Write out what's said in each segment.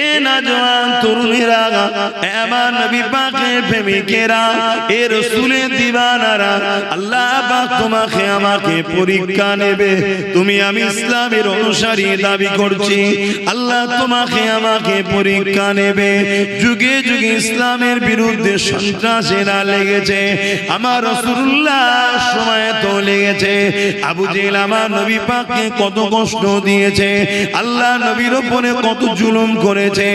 এ নওজওয়ান তরুণেরা, আমার নবী পাকের প্রেমিকেরা, এ রাসূলের দিওয়ানারা, আল্লাহ পাক তোমাকে আমাকে পরীক্ষা নেবে। তুমি আমি ইসলামের অনুসারী দাবি করছি, আল্লাহ তোমাকে আমাকে পরীক্ষা নেবে। যুগে যুগে ইসলামের বিরুদ্ধে সন্ত্রাসীরা লেগেছে, আমার রাসূলুল্লাহ সময় তো লেগেছে। আবু জেহেল আমার নবী পাককে কত কষ্ট দিয়েছে, আল্লাহ নবীর উপরে কত জুলুম করেছে।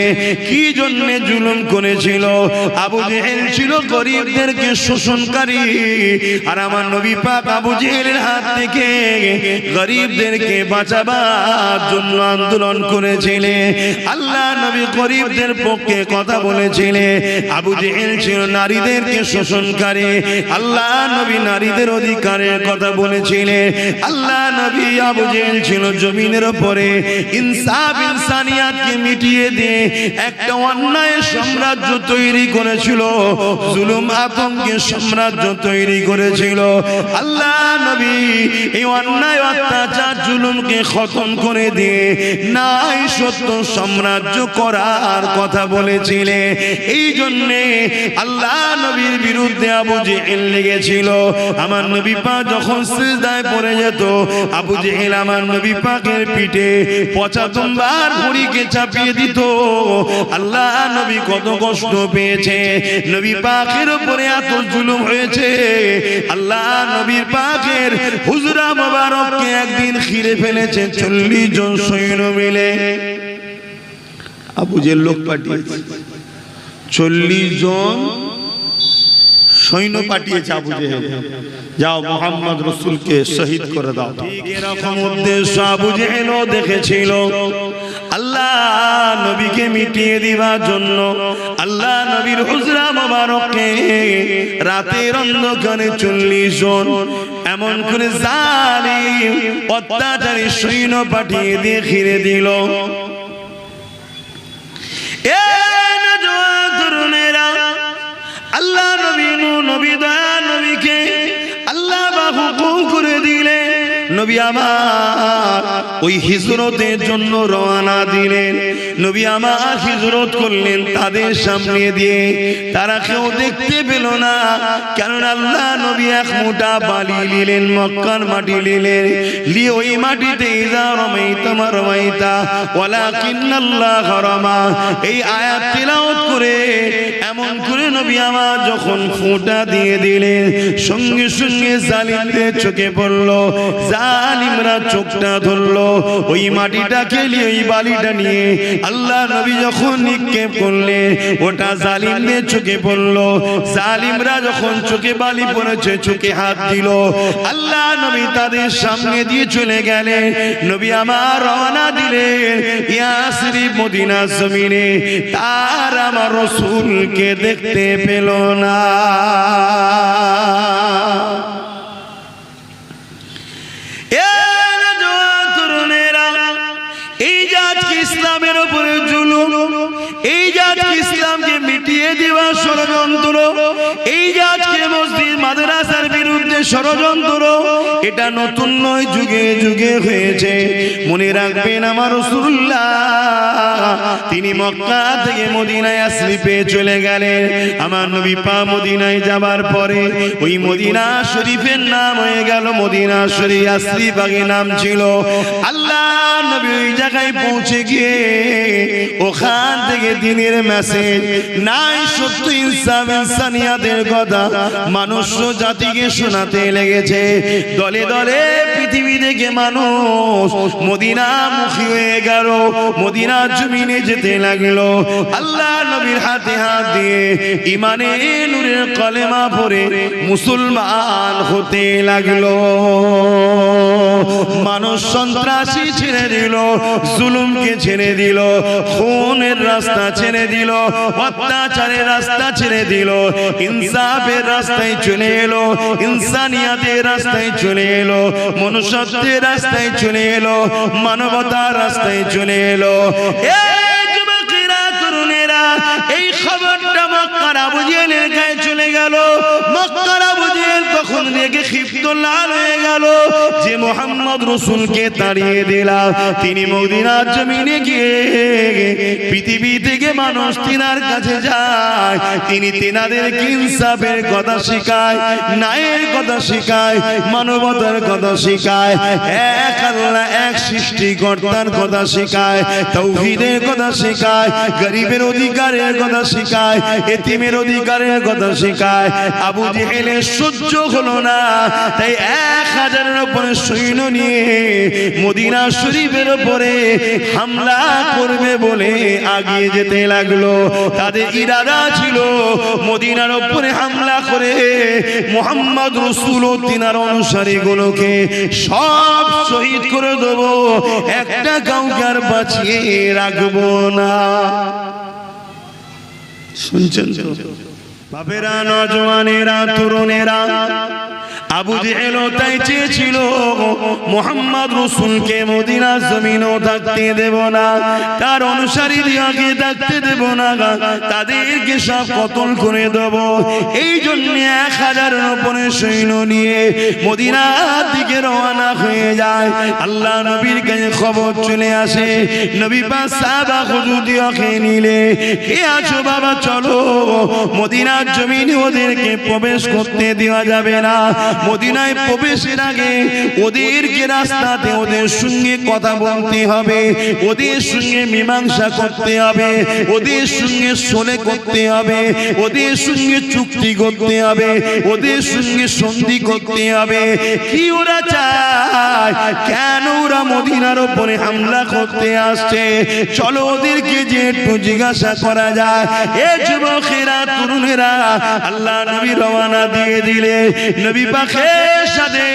কি জন্য জুলুম করেছিল? আবু জেহেল ছিল গরিবদেরকে শোষণকারী, আর আমার নবী পাক আবু জেহেলের হাত থেকে গরিবদেরকে বাঁচাবার জন্য আন্দোলন করেছিলেন। আল্লাহ নবী গরিবদের পক্ষে কথা বলেছিলেন। আবু জেহেল ছিল নারীদেরকে শোষণকারী, আল্লাহ নবী নারীদের অধিকারের কথা বলেছিলেন। আল্লাহ নবী আবু জেহেল ছিল জমিনের উপরে ইনসাফ ইনসানিয়াতকে মিটিয়ে দিয়ে একটা অন্যায় সাম্রাজ্য তৈরি করেছিল, জুলুম আতঙ্কের সাম্রাজ্য তৈরি করেছিল। আল্লাহ নবী এই অন্যায় অত্যাচার জুলুমকে খতম করে দিয়ে নাই সত্য সাম্রাজ্য করার কথা বলেছিলেন। এই জন্যে আল্লাহ নবীর বিরুদ্ধে আবু জেহেল লেগেছিল। আমার নবী পাক যখন সিজদায় পড়ে যেত, আবু জেহেল আমার নবী পাকের পিঠে 75 বার ভুঁড়িকে চাপিয়ে দিত। আল্লাহ নবী কত কষ্ট পেয়েছে, নবী পাকের উপরে এত জুলুম হয়েছে। আল্লাহ নবীর পাকের হুজরা মোবারককে একদিন ঘিরে ফেলেছে 40 জন সৈন্য মিলে। আবু জেহেল লোক পাঠিয়েছে, 40 জন সৈন্য পাঠিয়েছে আবু জেহেল, যাও মুহাম্মদ রাসূলকে শহীদ করে দাও। ঠিক এরকম উদ্দেশ্য আবু জেহেলও দেখেছিল, আল্লাহ নবীকে মিটিয়ে দিবার জন্য। আল্লাহ নবীর হুজরা মোবারককে রাতের অন্ধকারে 40 জন এমন করে জালিম অত্যাচারী সৈন্য পাঠিয়ে দিয়ে ঘিরে দিল। আল্লাহ নবী নবী দয়া নবীকে আল্লাহ হুকুম করে দিলেন, নবী আমার ওই হিজরতের জন্য রওনা দিলেন। নবী আমার হিজরত করলেন তাদের সামনে দিয়ে, তারা কেউ দেখতে পেল না, কারণ আল্লাহ নবী এক মুঠা বালি নিলেন, মক্কার মাটি নিলেন, নিয়ে ওই মাটিতে ইজা রমাইতা মারমাইতা ওয়ালাকিন্নাল্লাহ রমা এই আয়াত তিলাওয়াত করে এমন করে নবী আমার যখন ফোঁটা দিয়ে দিলেন, সঙ্গে সঙ্গে জালিমদের চোখে পড়লো, জালিমরা চোখটা ধরলো। ওই মাটিটাকে নিয়ে ওই বালিটা নিয়ে আল্লাহ নবী যখন নিক্ষেপ করলেন, ওটা জালিমদের চোখে পড়লো। জালিমরা যখন চোখে বালি পড়েছে, চোখে হাত দিল, আল্লাহ নবী তাদের সামনে দিয়ে চলে গেলেন। নবী আমার রওনা দিলেন ইয়াসরিব মদিনার জমিনে, তার আমার রাসূলকে দেখতে পেল না। এই যে আজকে ইসলামের উপরে জুলুম, এই যে আজকে ইসলামকে মিটিয়ে দেওয়ার ষড়যন্ত্র, এই যে আজকে মসজিদ মাদ্রাসার বিরুদ্ধে ষড়যন্ত্র, এটা নতুন নয়, যুগে যুগে হয়েছে। মনে রাখবেন আমার রাসূলুল্লাহ তিনি মক্কা থেকে মদিনায় আসরিফে চলে গেলেন। আমার নবী পাক মদিনায় যাবার পরে ওই মদিনা শরীফের নাম হয়ে গেল মদিনা শরীফ, আসরিফ আগে নাম ছিল। আল্লাহ নবী ওই জায়গায় পৌঁছে গিয়ে ওখান থেকে দিনের মেসেজ নাই সত্য ইনসাফ ইনসানিয়াতের কথা মানুষ জাতিকে শোনাতে লেগেছে। দলে দলে পৃথিবী থেকে মানুষ মদিনামুখী হয়ে গেল, মদিনার জমিনে যেতে লাগলো। আল্লাহ নবীর হাতে হাত দিয়ে ইমানে নূরের কলেমা পড়ে মুসলমান হতে লাগলো। মানুষ সন্ত্রাসী ছেড়ে দিল, জুলুমকে ছেড়ে দিল, খুনের রাস্তা ছেড়ে দিল, অত্যাচারের রাস্তা ছেড়ে দিল, ইনসাফের রাস্তায় চলে এলো, ইনসানিয়াতের রাস্তায় চলে এলো, মনুষ্যত্বের রাস্তায় চলে এলো, মানবতার রাস্তায় চলে এলো। এই যুবকেরা, তরুণেরা, এই খবরটা মক্কার আবু জেহেলের গায়ে চলে গেল। মক্কার আবু জেহেল তখন রেগে ক্ষিপ্ত লাল হয়ে গেল যে মোহাম্মদ রসুলকে তাড়িয়ে দিলাম। তিনি মদিনার জমিনে গিয়ে পৃথিবী থেকে মানুষ তিনার কাছে যায়, তিনি তিনাদেরকে ইনসাফের কথা শিখায়, ন্যায়ের কথা শিখায়, মানবতার কথা শিখায়, এক আল্লাহ এক সৃষ্টিকর্তার কথা শিখায়, তাওহীদের কথা শিখায়, গরিবের অধিকারের কথা শিখায়, এতিমের অধিকারের কথা শিখায়। আবু জেহেলের সহ্য হলো না, তাই 1000-এর উপরে সৈন্য নিয়ে মদিনা শরীফের উপরে হামলা করবে বলে আগিয়ে যেতে লাগলো। তাদের ইরাদা ছিল মদিনার উপরে হামলা করে মুহাম্মদ রাসূল ও তিনার অনুসারীগুলোকে সব শহীদ করে দেব, একটা কাউকে আর বাঁচিয়ে রাখবো না। শুনছেন বাপেরা, নজওয়ানেরা, তরুণেরা, আবু জেহেল তাই চেয়েছিল মুহাম্মদ রাসূলকে মদিনার জমিনও থাকতে দেব না, তার অনুসারীদেরকে থাকতে দেব না, তাদেরকে সব কতল করে দেব। এই জন্য 1000-এর উপরে সৈন্য নিয়ে মদিনার দিকে রওনা হয়ে যায়। আল্লাহ নবীর কাছে খবর চলে আসে, নবী পাক সাহাবা হুজুরদেরকে নিলে, কে আছো বাবা, চলো মদিনার জমিনে ওদেরকে প্রবেশ করতে দেওয়া যাবে না। মদিনায় প্রবেশের আগে ওদেরকে রাস্তাতে ওদের সঙ্গে কথা বলতে হবে, ওদের সঙ্গে মীমাংসা করতে হবে, ওদের সঙ্গে সলে করতে হবে, ওদের সঙ্গে চুক্তি করতে হবে, ওদের সঙ্গে সন্ধি করতে হবে। কি ওরা চায়, কেন ওরা মদিনার উপরে হামলা করতে আসছে, চলো ওদেরকে যে একটু জিজ্ঞাসা করা যায়। এ যুবকেরা, তরুণেরা, আল্লাহ নবী রওনা দিয়ে দিলে। নবী পাকের সাথে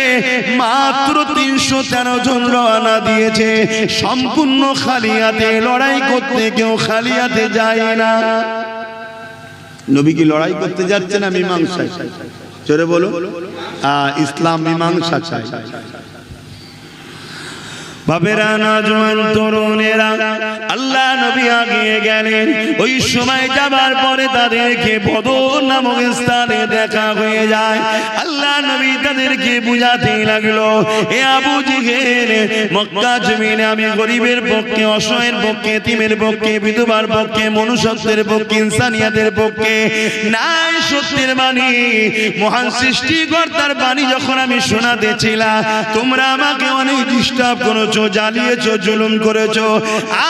মাত্র 313 জন রওনা দিয়েছে, সম্পূর্ণ খালি হাতে। লড়াই করতে কেউ খালি হাতে যায় না। নবী কি লড়াই করতে যাচ্ছে না মীমাংসায়? জোরে বলো, ইসলাম মীমাংসা চায়। বাবেরা, নওজোয়ান, তরুণেরা, আল্লাহ নবী আগিয়ে গেলেন। ওই সময় যাবার পরে তাদেরকে বদর নামক স্থানে দেখা হয়ে যায়। আল্লাহ নবী তাদেরকে বুঝাতে লাগলো, এ আবু জেহেল, মক্কা জমিনে আমি গরিবের পক্ষে, অসহায়ের পক্ষে, এতিমের পক্ষে, বিধবার পক্ষে, মনুষ্যত্বের পক্ষে, ইনসানিয়াতের পক্ষে নাই সত্যের বাণী, মহান সৃষ্টিকর্তার বাণী যখন আমি শোনাতেছিলাম, তোমরা আমাকে অনেক ডিস্টার্ব করেছো, জ্বালিয়েছো, জুলুম করেছো।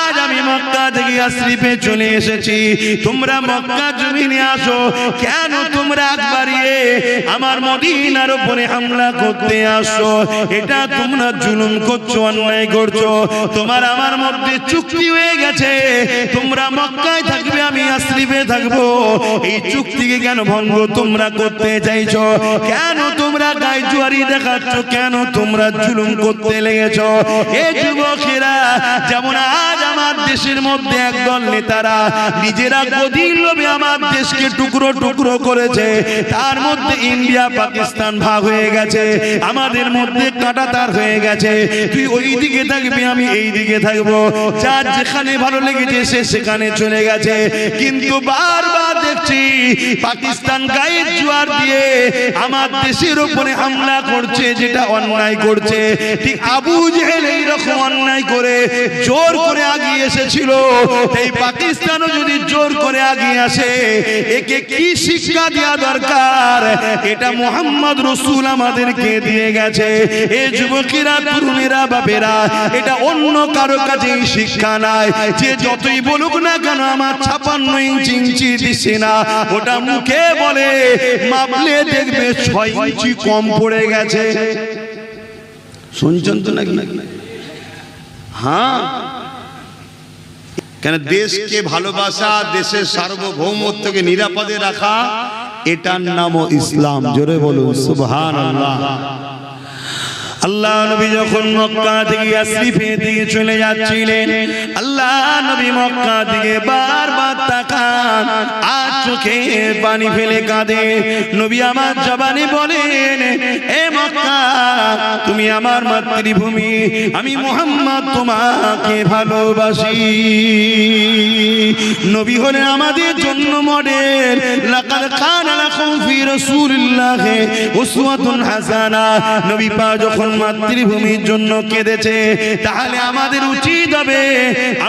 আজ আমি মক্কা থেকে ইয়াসরিবে চলে এসেছি, তোমরা মক্কা জমিনে আসো, কেন তোমরা একবারিয়ে আমার মদিনার উপরে হামলা করতে আসো? এটা তোমরা জুলুম করছো, অন্যায় করছো। তোমার আমার মধ্যে চুক্তি হয়ে গেছে, তোমরা মক্কায় থাকবে, আমি ইয়াসরিবে থাকবো। এই চুক্তিকে কেন ভঙ্গ তোমরা করতে চাইছো? কেন তোমরা গায়ে জুয়ারি দেখাচ্ছ? কেন তোমরা জুলুম করতে লেগেছো? এই যুবকেরা, যেমন আজ আমার দেশের মধ্যে একদল নেতারা নিজেরা গদির লোভে আমার দেশকে টুকরো টুকরো করেছে, তার মধ্যে ইন্ডিয়া পাকিস্তান ভাগ হয়ে গেছে, আমাদের মধ্যে কাঁটাতার হয়ে গেছে। তুই ওই দিকে থাকবি, আমি এই দিকে থাকবো, যার যেখানে ভালো লেগেছে সে সেখানে চলে গেছে। কিন্তু বারবার দেখছি পাকিস্তান গায়ে জোয়ার দিয়ে আমার দেশের উপরে হামলা করছে, যেটা অন্যায় করছে। ঠিক আবু জেহেল এইরকম অন্যায় করে জোর করে আগিয়ে এসেছিল, এই পাকিস্তানও যদি জোর করে আগিয়ে আসে, একে কি শিক্ষা দেওয়া দরকার? এটা মুহাম্মদ রাসূল আমাদেরকে দিয়ে গেছে। এই যুবকেরা, তরুণেরা, বাপেরা, এটা অন্য কারো কাছে শিক্ষা নাই। যে যতই বলুক না কেন আমার 56 ইঞ্চি দিছে না, ওটা মুখে বলে, মাপলে দেখবে 6 ইঞ্চি কম পড়ে গেছে। শুনছেন তো নাকি? হ্যাঁ, কেন দেশকে ভালোবাসা, দেশের সার্বভৌমত্বকে নিরাপদে রাখা, এটার নামও ইসলাম। জোরে বলুন সুবহানাল্লাহ। আল্লাহ নবী যখন মক্কা থেকে ইয়াসরিফে দিকে চলে যাচ্ছিলেন, আল্লাহ নবী মক্কা থেকে বারবার তাকান মুসলমান আজ চোখে পানি ফেলে কাঁদে। নবী আমার জবানে বলেন, এ মক্কা তুমি আমার মাতৃভূমি, আমি মুহাম্মদ তোমাকে ভালোবাসি। নবী হলেন আমাদের জন্য মডেল। লাকাদ কানা লাকুম ফি রাসূলিল্লাহি উসওয়াতুন হাসানা। নবী পাক যখন মাতৃভূমির জন্য কেঁদেছে, তাহলে আমাদের উচিত হবে,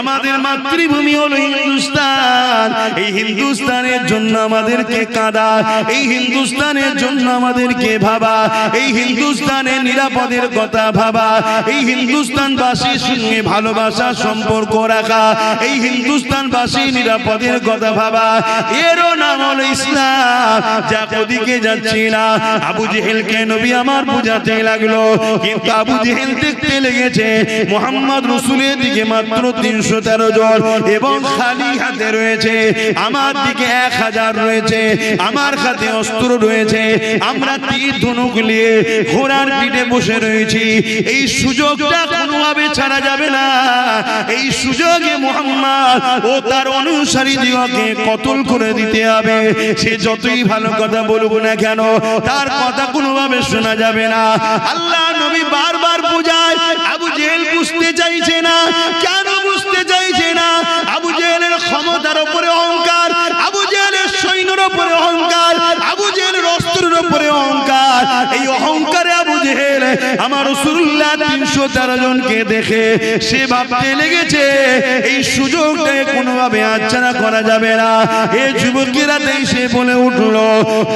আমাদের মাতৃভূমি হলো হিন্দুস্তান, এই হিন্দুস্তানের জন্য আমাদেরকে কাঁদা, এই হিন্দুস্তানের জন্য আমাদেরকে ভাবা, এই হিন্দুস্তানের নিরাপদের কথা ভাবা, এই হিন্দুস্তানবাসীর সঙ্গে ভালোবাসার সম্পর্ক রাখা, এই হিন্দুস্তানবাসী নিরাপদের কথা ভাবা। এরও নাম হলো ইসলাম। যা ওদিকে যাচ্ছি না। আবু জেহেলকে নবী আমার বুঝাতে লাগলো, কিন্তু আবু জেহেল দেখতে লেগেছে মুহাম্মদ রাসূলের দিকে মাত্র 313 জন এবং খালি হাতে রয়েছে, আমার দিকে 1000 রয়েছে, আমার হাতে অস্ত্র রয়েছে, আমরা তীর ধনুক নিয়ে ঘোড়ার পিঠে বসে রয়েছি। এই সুযোগটা কোনোভাবে ছাড়া যাবে না। এই সুযোগে মুহাম্মদ ও তার অনুসারীদিগকে কতল করে দিতে হবে। সে যতই ভালো কথা বলুক না কেন, তার কথা কোনোভাবে শোনা যাবে না। আল্লাহ নবী বারবার বোঝায়, আবু জেহেল বুঝতে চাইছে না। কেন বুঝতে চাইছে না? আবু জেহেলের ক্ষমতার উপরে অহংকার, আবু জেহেলের সৈন্যের উপরে অহংকার, আবু জেহেলের অস্ত্রের উপরে অহংকার। এই অহংকারে আবু জেহেল আমার রাসূলুল্লাহ 313 জনকে দেখে সে ভাবতে লেগেছে এই সুযোগটাকে কোনোভাবে হাতছাড়া করা যাবে না। এই যুবকেরা সে বলে উঠলো,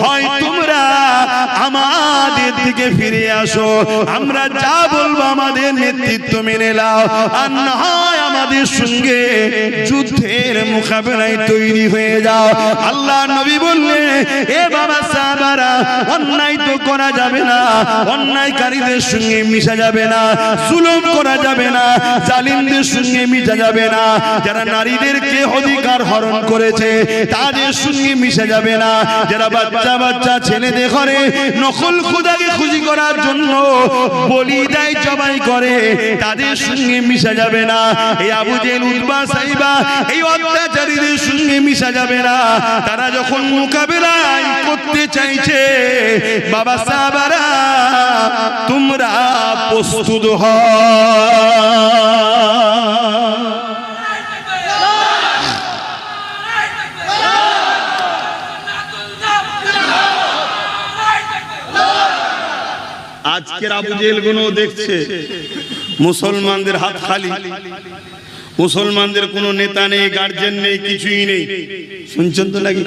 হয় তোমরা আমাদের দিকে ফিরে আসো, আমরা যা বলবো আমাদের নেতৃত্ব মেনে নাও, আর না হয় আমাদের সঙ্গে যুদ্ধের মোকাবেলায় তৈরি হয়ে যাও। আল্লাহ নবী বললেন, এ বাবা সাহাবারা, অন্যায় তো করা যাবে না, অন্যায়কারীদের সঙ্গে মিশা যাবে না, জুলুম করা যাবে না, জালিমদের সঙ্গে মিশা যাবে না, যারা নারীদেরকে অধিকার হরণ করেছে তাদের সঙ্গে মিশা যাবে না, যারা বাচ্চা বাচ্চা ছেলেদের ঘরে নকল খোদাকে খুশি করার জন্য বলি দেয়, জবাই করে, তাদের সঙ্গে মিশা যাবে না। এই আবু জেহেল, উতবা, সাইবা এই অত্যাচারীদের সঙ্গে মিশা যাবে না। তারা যখন মোকাবেলায় করতে চাইছে, বাবা সাহাবারা তোমরা প্রস্তুত হও। আজকের আবু জেহেল গুলো দেখছে মুসলমানদের হাত খালি, মুসলমানদের কোনো নেতা নেই, গার্জেন নেই, কিছুই নেই। শুনছেন তো নাকি?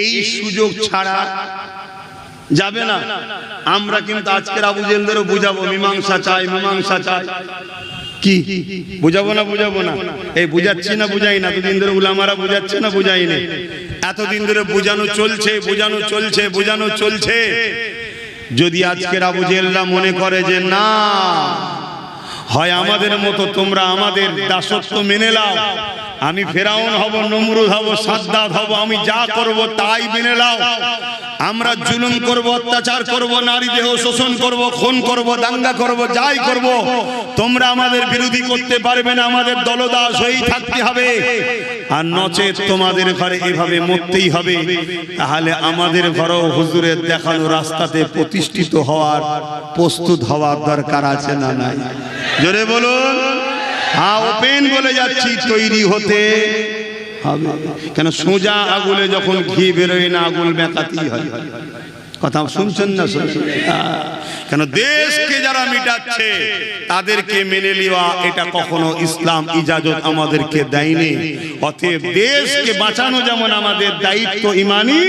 এই সুযোগ ছাড়া যাবে না। আমরা কিন্তু আজকের আবু জেহেলদেরও বুঝাবো, মীমাংসা চাই, মীমাংসা চাই। কি বুঝাবো না? বুঝাবো না। এই বুঝাচ্ছি না, বুঝাই না। এতদিন ধরে উলামারা বুঝাচ্ছে না, বুঝাইনি। এতদিন ধরে বুঝানো চলছে, বুঝানো চলছে, বুঝানো চলছে। যদি আজকের আবু জেহেলরা মনে করে যে না, হয় আমাদের মতো তোমরা আমাদের দাসত্ব মেনে নাও, আমি ফেরাউন হব, নমরুদ হব, সাদ্দাত হব, আমি যা করব তাই মেনে নাও, আমরা জুলুম করব, অত্যাচার করব, নারী দেহ শোষণ করব, খুন করব, দাঙ্গা করব, যাই করব, তোমরা আমাদের বিরোধী করতে পারবে না, আমাদের দলদাস হয়েই থাকতে হবে। আর নচেত তোমাদের ঘরে এভাবে মরতেই হবে। তাহলে আমাদের ঘরেও হুজুরের দেখানো রাস্তাতে প্রতিষ্ঠিত হওয়ার, প্রস্তুত হওয়ার দরকার আছে না নাই? জোরে বলুন। হ্যাঁ, ওপেন বলে যাচ্ছি, তৈরি হতে হবে। কেন সোজা আগুলে যখন ঘি বেরোয় না, আগুল বেঁকাতেই হয়। কথা শুনছেন না? কেন দেশকে যারা মিটাচ্ছে তাদেরকে মেনে নেওয়া, এটা কখনো ইসলাম ইজাজত আমাদেরকে দেয়নি। অতএব দেশকে বাঁচানো যেমন আমাদের দায়িত্ব ঈমানি,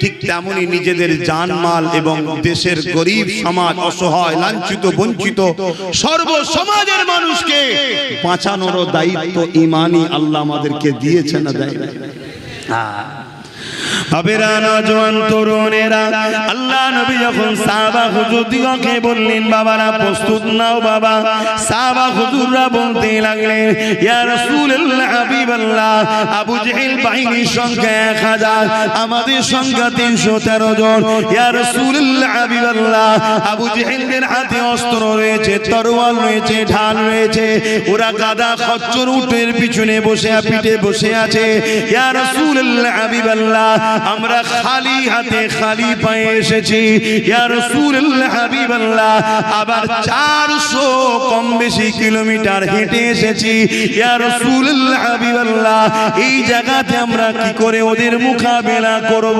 ঠিক তেমনি নিজেদের জানমাল এবং দেশের গরিব সমাজ, অসহায়, লাঞ্ছিত, বঞ্চিত সর্ব সমাজের মানুষকে বাঁচানোর দায়িত্ব ঈমানি আল্লাহ আমাদেরকে দিয়েছেন না দেয়? আবেরা নওজোয়ান তরুণেরা, আল্লাহ নবী যখন সাহাবা হুজুরদিগকে বললেন বাবারা প্রস্তুত নাও বাবা, সাহাবা হুজুররা বলতে লাগলেন ইয়া রাসূলুল্লাহ হাবিবাল্লাহ, আবু জেহেল বাহিনীর সংখ্যা 1000, আমাদের সংখ্যা 313 জন। ইয়া রাসূলুল্লাহ হাবিবাল্লাহ, আবু জেহেলদের হাতে অস্ত্র রয়েছে, তরোয়াল রয়েছে, ঢাল রয়েছে, ওরা গাদা খচ্চর উটের পিছনে পিঠে বসে আছে। ইয়া রাসূলুল্লাহ হাবিবাল্লাহ, আমরা খালি হাতে খালি পায়ে এসেছি। ইয়া রাসূলুল্লাহ হাবিবাল্লাহ, আবার 400 কম বেশি কিলোমিটার হেঁটে এসেছি। ইয়া রাসূলুল্লাহ হাবিবাল্লাহ, এই জায়গাতে আমরা কি করে ওদের মোকাবেলা করব,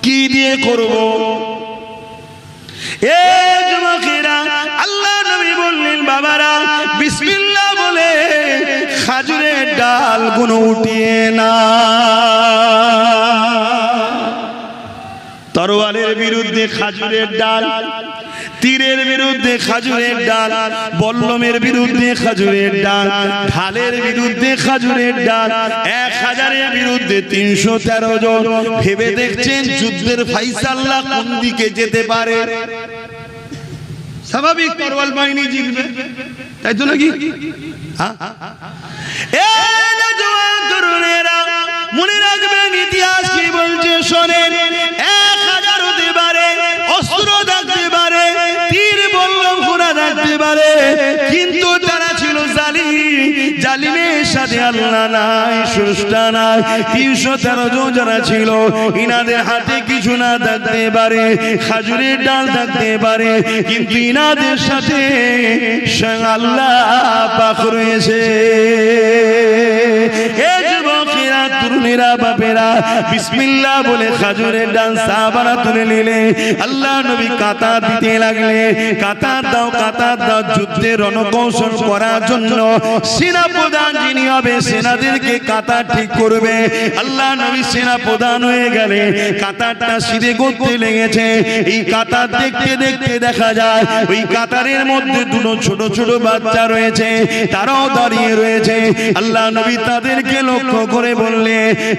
কি দিয়ে করব? এ যুবকেরা, আল্লাহ নবী বললেন বাবারা বিসমিল্লাহ বলে খাজুরের ডাল গুলো উঠিয়ে না। তরোয়ালের বিরুদ্ধে খাজুরের ডাল, তীরের বিরুদ্ধে খাজুরের ডাল, বল্লমের বিরুদ্ধে খাজুরের ডাল, ঢালের বিরুদ্ধে খাজুরের ডাল, 1000-এর বিরুদ্ধে 313 জন। ভেবে দেখছেন যুদ্ধের ফাইসাল্লা কোন দিকে যেতে পারে? স্বাভাবিক তরোয়াল বাহিনী জিতবে, তাই তো নাকি? মনে রাখবেন ইতিহাস কি বলছে শোনেন। 1000 হতে পারে, অস্ত্র থাকতে পারে, তীর বল্লম ঘোড়া থাকতে পারে, কিন্তু তারা ছিল জালিম। জালিমের সাথে আল্লাহ নাই, স্রষ্টা নাই। 313 জন যারা ছিল, ইনাদের হাতে কিছু না থাকতে পারে, খাজুরের ডাল থাকতে পারে, কিন্তু ইনাদের সাথে স্বয়ং আল্লাহ পাক রয়েছে। তরুণেরা বাপেরা বিসমিল্লাহ বলে খাজুরের ডাল সাহাবারা তুলে নিলে, আল্লাহ নবী কাতার দিতে লাগলে। কাতার দাও, কাতার দাও। যুদ্ধে রণকৌশল করার জন্য সেনা প্রধান যিনি হবে, সেনাদেরকে কাতার ঠিক করবে। আল্লাহ নবী সেনা প্রধান হয়ে গেলে কাতারটা সিধে করতে লেগেছে। এই কাতার দেখতে দেখতে দেখা যায় ওই কাতারের মধ্যে দুটো ছোট ছোট বাচ্চা রয়েছে, তারাও দাঁড়িয়ে রয়েছে। আল্লাহ নবী তাদেরকে লক্ষ্য করে বললে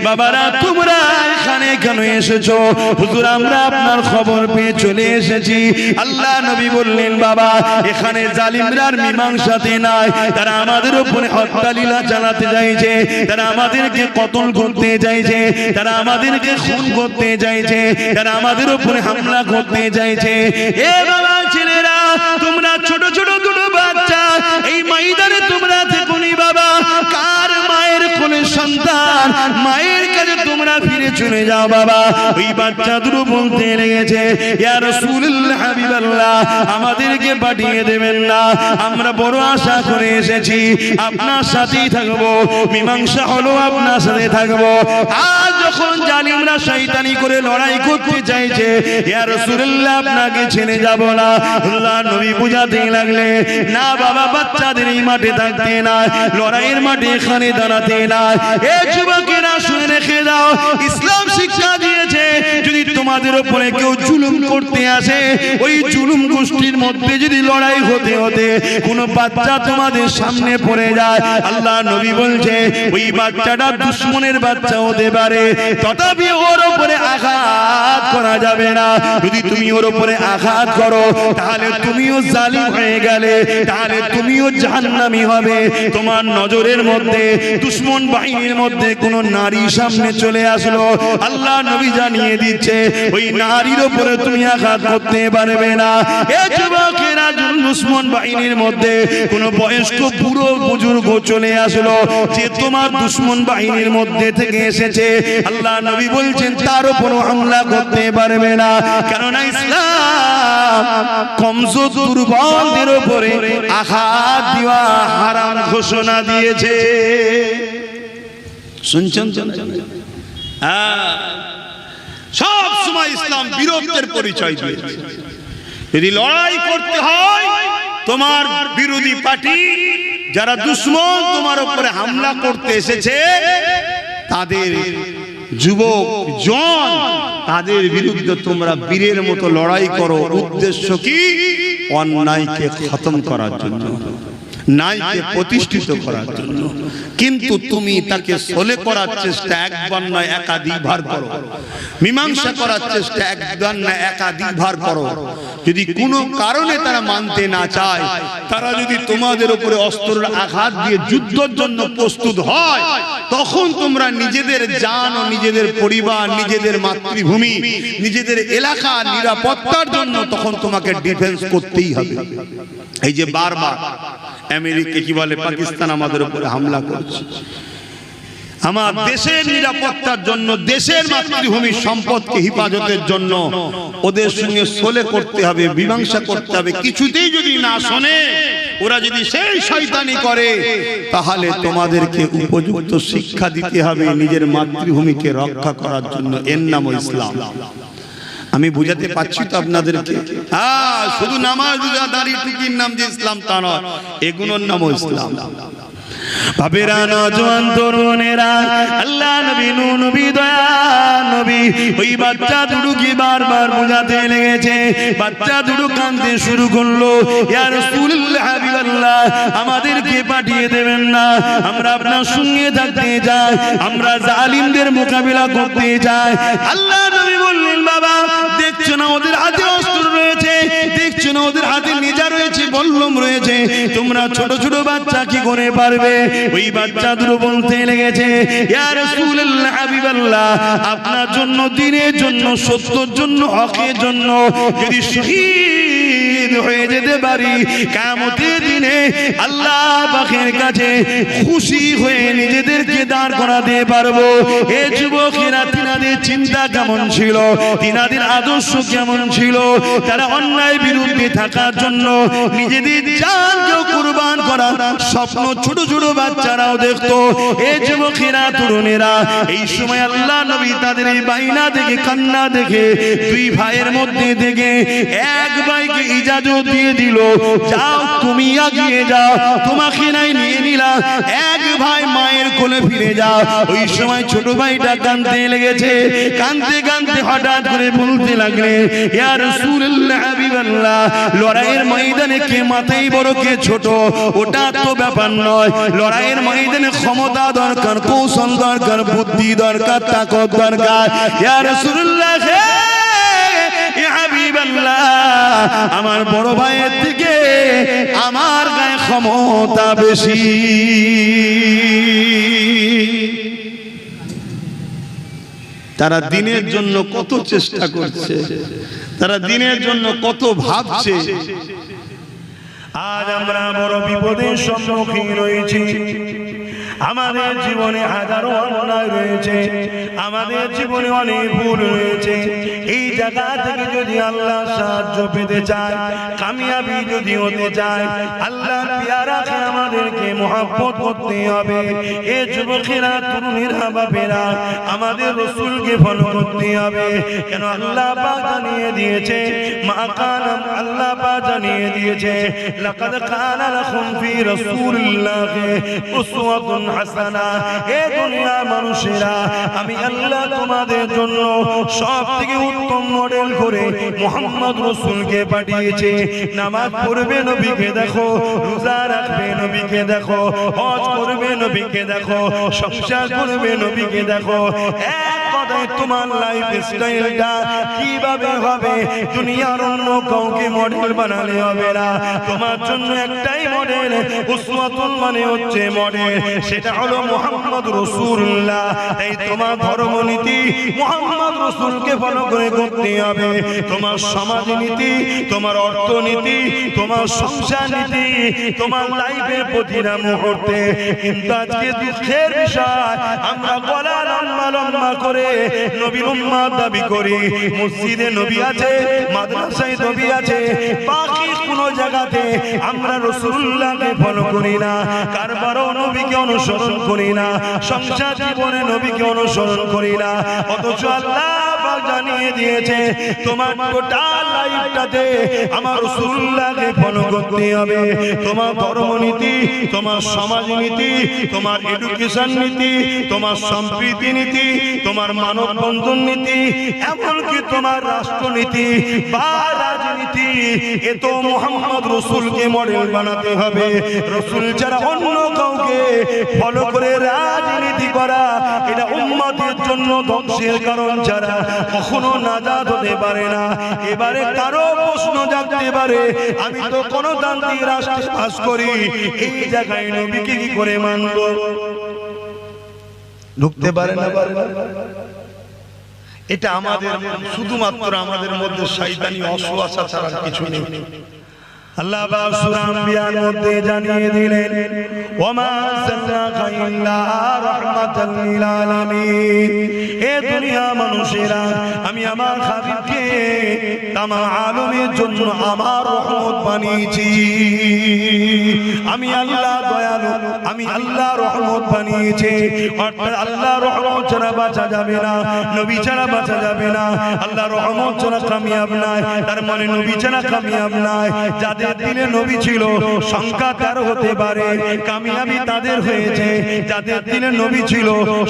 বাবারা তোমরা এখানে কেন এসেছো? হুজুর আমরা আপনার খবর পেয়ে চলে এসেছি। আল্লাহ নবী বললেন বাবা এখানে জালিমরা মীমাংসাতে নাই, তারা আমাদের উপরে হত্যালীলা চালাতে চাইছে, তারা আমাদেরকে কতল করতে চাইছে, তারা আমাদেরকে খুন করতে চাইছে, তারা আমাদের উপরে হামলা করতে চাইছে। এ বাবা ছেলেরা, তোমরা ছোট ছোট দুটো বাচ্চা এই ময়দানে তোমরা দেখুনি বাবা, কার মায়ের কোলে সন্তান, মায়ের কাছে তোমরা ফিরে চলে যাও বাবা। ওই বাচ্চা দুটো বলতে লেগেছে ইয়া রাসূলুল্লাহ হাবিবাল্লাহ, আমাদেরকে পাঠিয়ে দেবেন না, আমরা বড় আশা করে এসেছি, আপনার সাথেই থাকবো, মীমাংসা হলো আপনার সাথে থাকবো। আজ যখন জালিমরা শয়তানি করে লড়াই করতে চাইছে, ইয়া রাসূলুল্লাহ আপনাকে ছেড়ে যাব না। আল্লাহ নবী বুঝাতে লাগলে না বাবা, বাচ্চাদের এই মাঠে থাকতে না, লড়াইয়ের মাঠে এখানে দাঁড়াতে না। এ যুবকেরা শুনে রেখে দাও, ইসলাম শিক্ষা দিয়েছে যদি তোমাদের উপরে কেউ জুলুম করতে আসে, ওই জুলুম গোষ্ঠীর মধ্যে যদি লড়াই হতে হতে কোন বাচ্চা তোমাদের সামনে পড়ে যায়, আল্লাহ নবী বলছে ওই বাচ্চাটা দুশমনের বাচ্চা হতে পারে, তথাপি ওর উপরে আঘাত করা যাবে না। যদি তুমি ওর উপরে আঘাত করো তাহলে তুমিও জালিম হয়ে গেলে, তাহলে তুমিও জাহান্নামী হবে। তোমার নজরের মধ্যে দুশমন বাহিনীর মধ্যে কোন নারী সামনে চলে আসলো, আল্লাহ নবী জানিয়ে দিচ্ছে ওই নারীর উপরে তুমি আঘাত করতে পারবে না। এ যুবকেরা, দুশমন বাহিনীর মধ্যে কোন বয়স্ক বুড়ো বুজুর্গ চলে আসলো, যে তোমার দুশমন বাহিনীর মধ্যে থেকে এসেছে, আল্লাহ নবী বলছেন তার উপরও হামলা করতে পারবে না, কেননা ইসলাম কমজোর দুর্বলদের উপরে আঘাত দেওয়া হারাম ঘোষণা দিয়েছে। শুনছেন? সব সময় ইসলাম বীরত্বের পরিচয় দিয়েছে। যদি লড়াই করতে হয়, তোমার বিরোধী পার্টি যারা দুশমন তোমার উপরে হামলা করতে এসেছে, তাদের যুবক জন, তাদের বিরুদ্ধে তোমরা বীরের মতো লড়াই করো। উদ্দেশ্য কি? অন্যায়কে খতম করার জন্য। নাইকে প্রতিষ্ঠিত করার জন্য, কিন্তু তুমি তাকে সলে করার চেষ্টা একবার নয় একাধিকবার করো, মীমাংসা করার চেষ্টা একবার নয় একাধিকবার করো। যদি কোনো কারণে তারা মানতে না চায়, তারা যদি তোমাদের উপরে অস্ত্রের আঘাত দিয়ে যুদ্ধের জন্য প্রস্তুত হয়, তখন তোমরা নিজেদের জান ও নিজেদের পরিবার, নিজেদের মাতৃভূমি, নিজেদের এলাকা নিরাপত্তার জন্য তখন তোমাকে ডিফেন্স করতেই হবে। এই যে বারবার আমেরিকা কি বলে পাকিস্তান আমাদের উপরে হামলা করছে, আমার দেশের নিরাপত্তার জন্য, দেশের মাতৃভূমির সম্পদকে হেফাজতের জন্য ওদের সঙ্গে সলে করতে হবে, মীমাংসা করতে হবে। কিছুতেই যদি না শোনে, ওরা যদি সেই শয়তানি করে, তাহলে তোমাদেরকে উপযুক্ত শিক্ষা দিতে হবে নিজের মাতৃভূমিকে রক্ষা করার জন্য। এর নাম ইসলাম। আমি বুঝাতে পারছি তো আপনাদেরকে? হ্যাঁ, শুধু নামাজ রোজা দাড়ি টুকির নাম যে ইসলাম তা নয়, এগুলোর নাম ইসলাম। বাবেরা, নওজোয়ান তরুণেরা, আল্লাহ নবী, নূহ নবী, দয়া নবী ওই বাচ্চা দুটোকে বারবার বোঝাতে লেগেছে। বাচ্চা দুটো কাঁদতে শুরু করলো, ইয়া রাসূলুল্লাহ, হাবিবাল্লাহ, আমাদেরকে পাঠিয়ে দেবেন না, আমরা আপনার সঙ্গে থাকতে চাই, আমরা জালিমদের মোকাবিলা করতে চাই। আল্লাহ নবী বললেন, বাবা দেখছো না ওদের হাতে অস্ত্র রয়েছে, দেখছো না ওদের হাতে নেজা রয়েছে, বল্লম রয়েছে, তোমরা ছোট ছোট বাচ্চা কি করে পারবে? ওই বাচ্চা দুটো বলতে লেগেছে, ইয়া রাসূলুল্লাহ, হাবিবাল্লাহ, আপনার জন্য, দ্বীনের জন্য, সত্যের জন্য, হকের জন্য যদি শহীদ হয়ে যেতে পারি, কিয়ামতের দিনে আল্লাহ পাকের কাছে খুশি হয়ে নিজেদেরকে দাঁড় করাতে পারবো। এ যুবকেরা, তিনাদের চিন্তা কেমন ছিল, তিনাদের আদর্শ কেমন ছিল? তারা অন্যায় বিরুদ্ধে থাকার জন্য নিজেদের জানকেও কুরবান করার স্বপ্ন ছোট ছোট বাচ্চারাও দেখতো। এ যুবকেরা, তরুণেরা, এই সময় আল্লাহ নবী তাদের এই বাইনা দেখে, কান্না দেখে, দুই ভাইয়ের মধ্যে থেকে এক ভাইকে ইজাজত দিয়ে দিল, যাও তুমি এগিয়ে যাও, তোমাকে নাই নিয়ে নিলাম, এক ভাই মায়ের কোলে ফিরে যাও। ওই সময় ছোট ভাইটা কাঁদতে লেগেছে, কাঁদতে কাঁদতে হঠাৎ করে বলতে লাগলে, ইয়া রাসূলুল্লাহ, হাবিবাল্লাহ, লড়াইয়ের ময়দানে কে মাথায় বড় কে ছোট ওটা তো ব্যাপার নয়, লড়াইয়ের ময়দানে ক্ষমতা দরকার, কৌশল দরকার, বুদ্ধি দরকার, তাকত দরকার। ইয়া রাসূলুল্লাহ, ইয়া হাবিবাল্লাহ, আমার বড় ভাইয়ের থেকে আমার গায়ে ক্ষমতা বেশি। তারা দিনের জন্য কত চেষ্টা করছে, তারা দিনের জন্য কত ভাবছে। আজ আমরা বড় বিপদের সম্মুখীন রয়েছি। আমাদের জীবনে হাজারো অন্যায় রয়েছে, আমাদের জীবনে অনেক ভুল রয়েছে। এই জায়গা থেকে যদি আল্লাহ সাহায্য পেতে চায়, কামিয়াবি যদি হতে চায়, আল্লাহর পেয়ারাকে আমাদেরকে মহব্বত করতে হবে। এ যুবকেরা, তরুণেরা, বাপেরা, আমাদের রাসূলকে ফলো করতে হবে। কেন আল্লাহ পাক জানিয়ে দিয়েছে, মা কানা, আল্লাহ পাক জানিয়ে দিয়েছে, লাকাদ কানা লাকুম ফি রাসূলিল্লাহি উসওয়াতুন হাসানা। হে দুনিয়ার মানুষেরা, আমি আল্লাহ তোমাদের জন্য সবথেকে উত্তম মডেল করে মুহাম্মদ রাসূলকে পাঠিয়েছি। নামাজ পড়বে নবীকে দেখো, রোজা রাখবে নবীকে দেখো, হজ করবে নবীকে দেখো, সংসার করবে নবীকে দেখো। এক কথায় তোমার লাইফ স্টাইলটা কিভাবে হবে, দুনিয়ার অন্য কাউকে মডেল বানালে হবে না। তোমার জন্য একটাই মডেল, উসওয়াতুন মানে হচ্ছে মডেল, সেটা হলো মুহাম্মদ রাসূলুল্লাহ। তাই তোমার ধর্মনীতি মুহাম্মদ রাসূলকে ফলো করে করতে হবে। তোমার সমাজনীতি, তোমার অর্থনীতি, তোমার সংসার নীতি, তোমার লাইফের প্রতিটা মুহূর্তে। কিন্তু আজকে দুঃখের বিষয়, আমরা গলা লম্বা লম্বা করে নবীর উম্মত দাবি করি। মসজিদে নবী আছে, মাদ্রাসায় নবী আছে, বাকি কোন জায়গাতে আমরা রাসূলুল্লাহকে ফলো করি না, কারবারও নবীকে অনুসরণ করি না, সংসার জীবনে নবীকে অনুসরণ করি না। অথচ আল্লাহ পাক জানিয়ে দিয়েছে, তোমার টোটাল লাইফটাতে আমার রাসূলুল্লাহকে ফলো করতে হবে। তোমার ধর্মনীতি, তোমার সমাজনীতি, তোমার এডুকেশন নীতি, তোমার সম্প্রীতি নীতি, তোমার মানব বন্ধন নীতি, এমনকি তোমার রাষ্ট্রনীতি বা রাজনীতি, এ তো মুহাম্মদ রাসূলকে মডেল বানাতে হবে। রাসূল ছাড়া অন্য কাউকে ফলো করে রাজনীতি করা এটা উম্মতের জন্য ধ্বংসের কারণ ছাড়া কখনো নাজাত হতে পারে না। এবারে কারো প্রশ্ন জাগতে পারে, আমি তো গণতান্ত্রিক রাষ্ট্রে বাস করি, এই জায়গায় নবীকে কি করে মানব? ঢুকতে পারে না, পারে না। এটা আমাদের শুধুমাত্র আমাদের মধ্যে শয়তানি অসুয়াশা ছাড়া কিছু নেই। আল্লাহ পাক সূরা আম্বিয়ার মধ্যে জানিয়ে দিলেন, ওয়ামা আরসালনাকা ইল্লা রাহমাতাল লিল আলামিন। এ দুনিয়া মানুষেরা, আমি আমার হাবিবকে তামাম আলমের জন্য আমার রহমত বানিয়েছি। আমি আল্লাহ দয়ালু, আমি আল্লাহ রহমত বানিয়েছি। অর্থাৎ আল্লাহ রহমত ছাড়া বাঁচা যাবে না, নবী ছাড়া বাঁচা যাবে না। আল্লাহ রহমত ছাড়া কামিয়াব নাই, তার মানে নবী ছাড়া কামিয়াব নাই। যাদের দিলে নবী ছিল সংখ্যা 13 হতে পারে, কামিয়াবি তাদের হয়েছে। যাদের দিলে নবী ছিল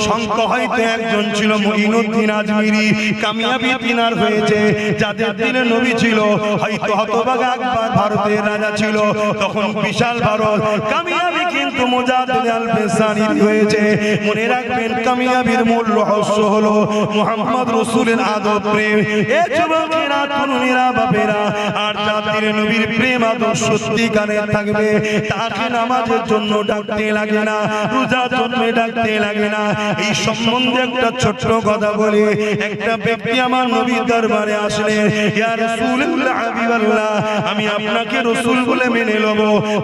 সংখ্যা হয়তো একজন ছিল মুঈনুদ্দিন আজমিরি, কামিয়াবি তিনার হয়েছে। যাদের দিলে নবী ছিল হয়তো হতভাগা আকবর ভারতের রাজা ছিল, তখন বিশাল ভারত, কামিয়াবি কিন্তু মুজাদ্দিদ আল-ফিসানির হয়েছে। মনে রাখবেন, কামিয়াবির মূল রহস্য হলো মুহাম্মদ রাসূলের আদব প্রেম। এ যুবকেরা, তরুণীরা, বাপেরা, আর যাদের নবীর প্রেম আদব সত্যিকারের থাকবে, তাকে নামাজের জন্য ডাকতে লাগে না, রোজার জন্য ডাকতে লাগে না। এই সম্বন্ধে একটা ছোট্ট কথা বলি। একটা ব্যক্তি আমার নবীর দরবারে আসলেন, ইয়া রাসূলুল্লাহ, হাবিবাল্লাহ, আমি আপনাকে রাসূল বলে মেনে নেব,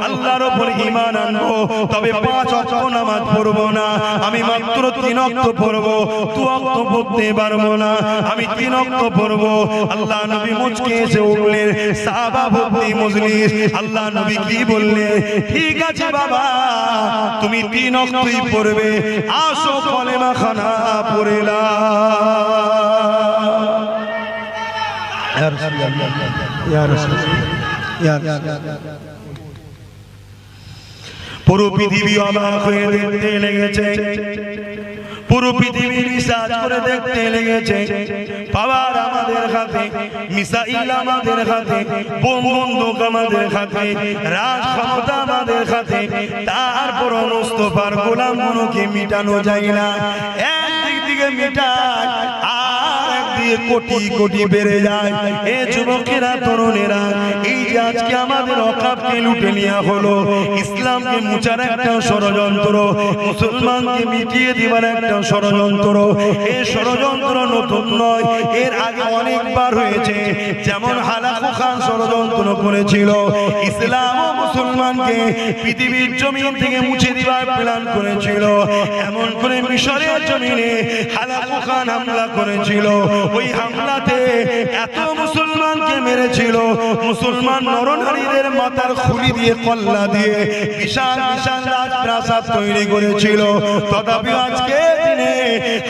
আল্লাহর উপর ঈমান আনবো, তবে 5 ওয়াক্ত নামাজ পড়বো না, আমি মাত্র 3 ওয়াক্ত পড়বো, 2 ওয়াক্ত পড়তে পারবো না, আমি 3 ওয়াক্ত পড়বো। আল্লাহ নবী মুচকে এসে উঠলেন, সাহাবা ভর্তি মজলিস। আল্লাহ নবী কি বললেন? ঠিক আছে বাবা, তুমি 3 ওয়াক্তই পড়বে, আসো কলেমা খানা পড়ে নাও। ইয়া রাসূলুল্লাহ, ইয়া রাসূলুল্লাহ, ইয়া রাসূলুল্লাহ। পুরো পৃথিবী অবাক হয়ে দেখতে লেগেছে, পুরো পৃথিবী রিসার্চ করে দেখতে লেগেছে। পাওয়ার আমাদের হাতে, মিসাইল আমাদের হাতে, বোম বন্দুক আমাদের হাতে, রাজ ক্ষমতা আমাদের হাতে, তারপর মুস্তাফার গোলামগুলোকে মিটানো যায় না। একদিক থেকে মিটায়, আর একদিকে কোটি কোটি বেড়ে যায়। এ যুবকেরা, তরুণেরা, এই যে আজকে আমাদের অকাপকে লুটে নেওয়া হলো, ইসলামকে মুছার একটা ষড়যন্ত্র, মুসলমানকে মিটিয়ে দিবার একটা ষড়যন্ত্র। এই ষড়যন্ত্র নতুন নয়, এর আগে অনেকবার হয়েছে। যেমন হালাকু খান ষড়যন্ত্র করেছিল, ইসলাম ও মুসলমানকে পৃথিবীর জমিন থেকে মুছে দিবার প্ল্যান করেছিল। এমন করে মিশরের জমিনে হালাকু খান হামলা করেছিল। ওই হামলাতে এত মুসলমানকে মেরেছিল, মুসলমান নরনারীদের মাথার খুলি দিয়ে, কল্লা দিয়ে বিশাল বিশাল রাজপ্রাসাদ তৈরি করেছিল। তথাপি আজকে দিনে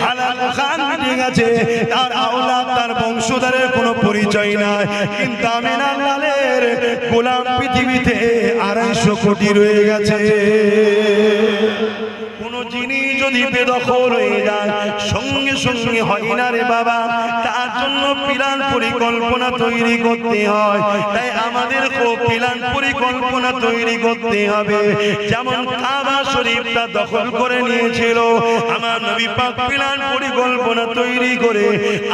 হালাকু খান মিটে গেছে, তার আওলাদ, তার বংশধরের কোনো পরিচয় নাই। কিন্তু আমিনার লালের গোলাম পৃথিবীতে 250 কোটি রয়ে গেছে। কোন জিনিস যদি বেদখল হয়ে যায়, সঙ্গে সঙ্গে হয় না রে বাবা, তার জন্য প্ল্যান পরিকল্পনা তৈরি করতে হয়। তাই আমাদের প্ল্যান পরিকল্পনা তৈরি করতে হবে। যেমন কাবা শরীফটা দখল করে নিয়েছিল, আমার নবী পাক প্ল্যান পরিকল্পনা তৈরি করে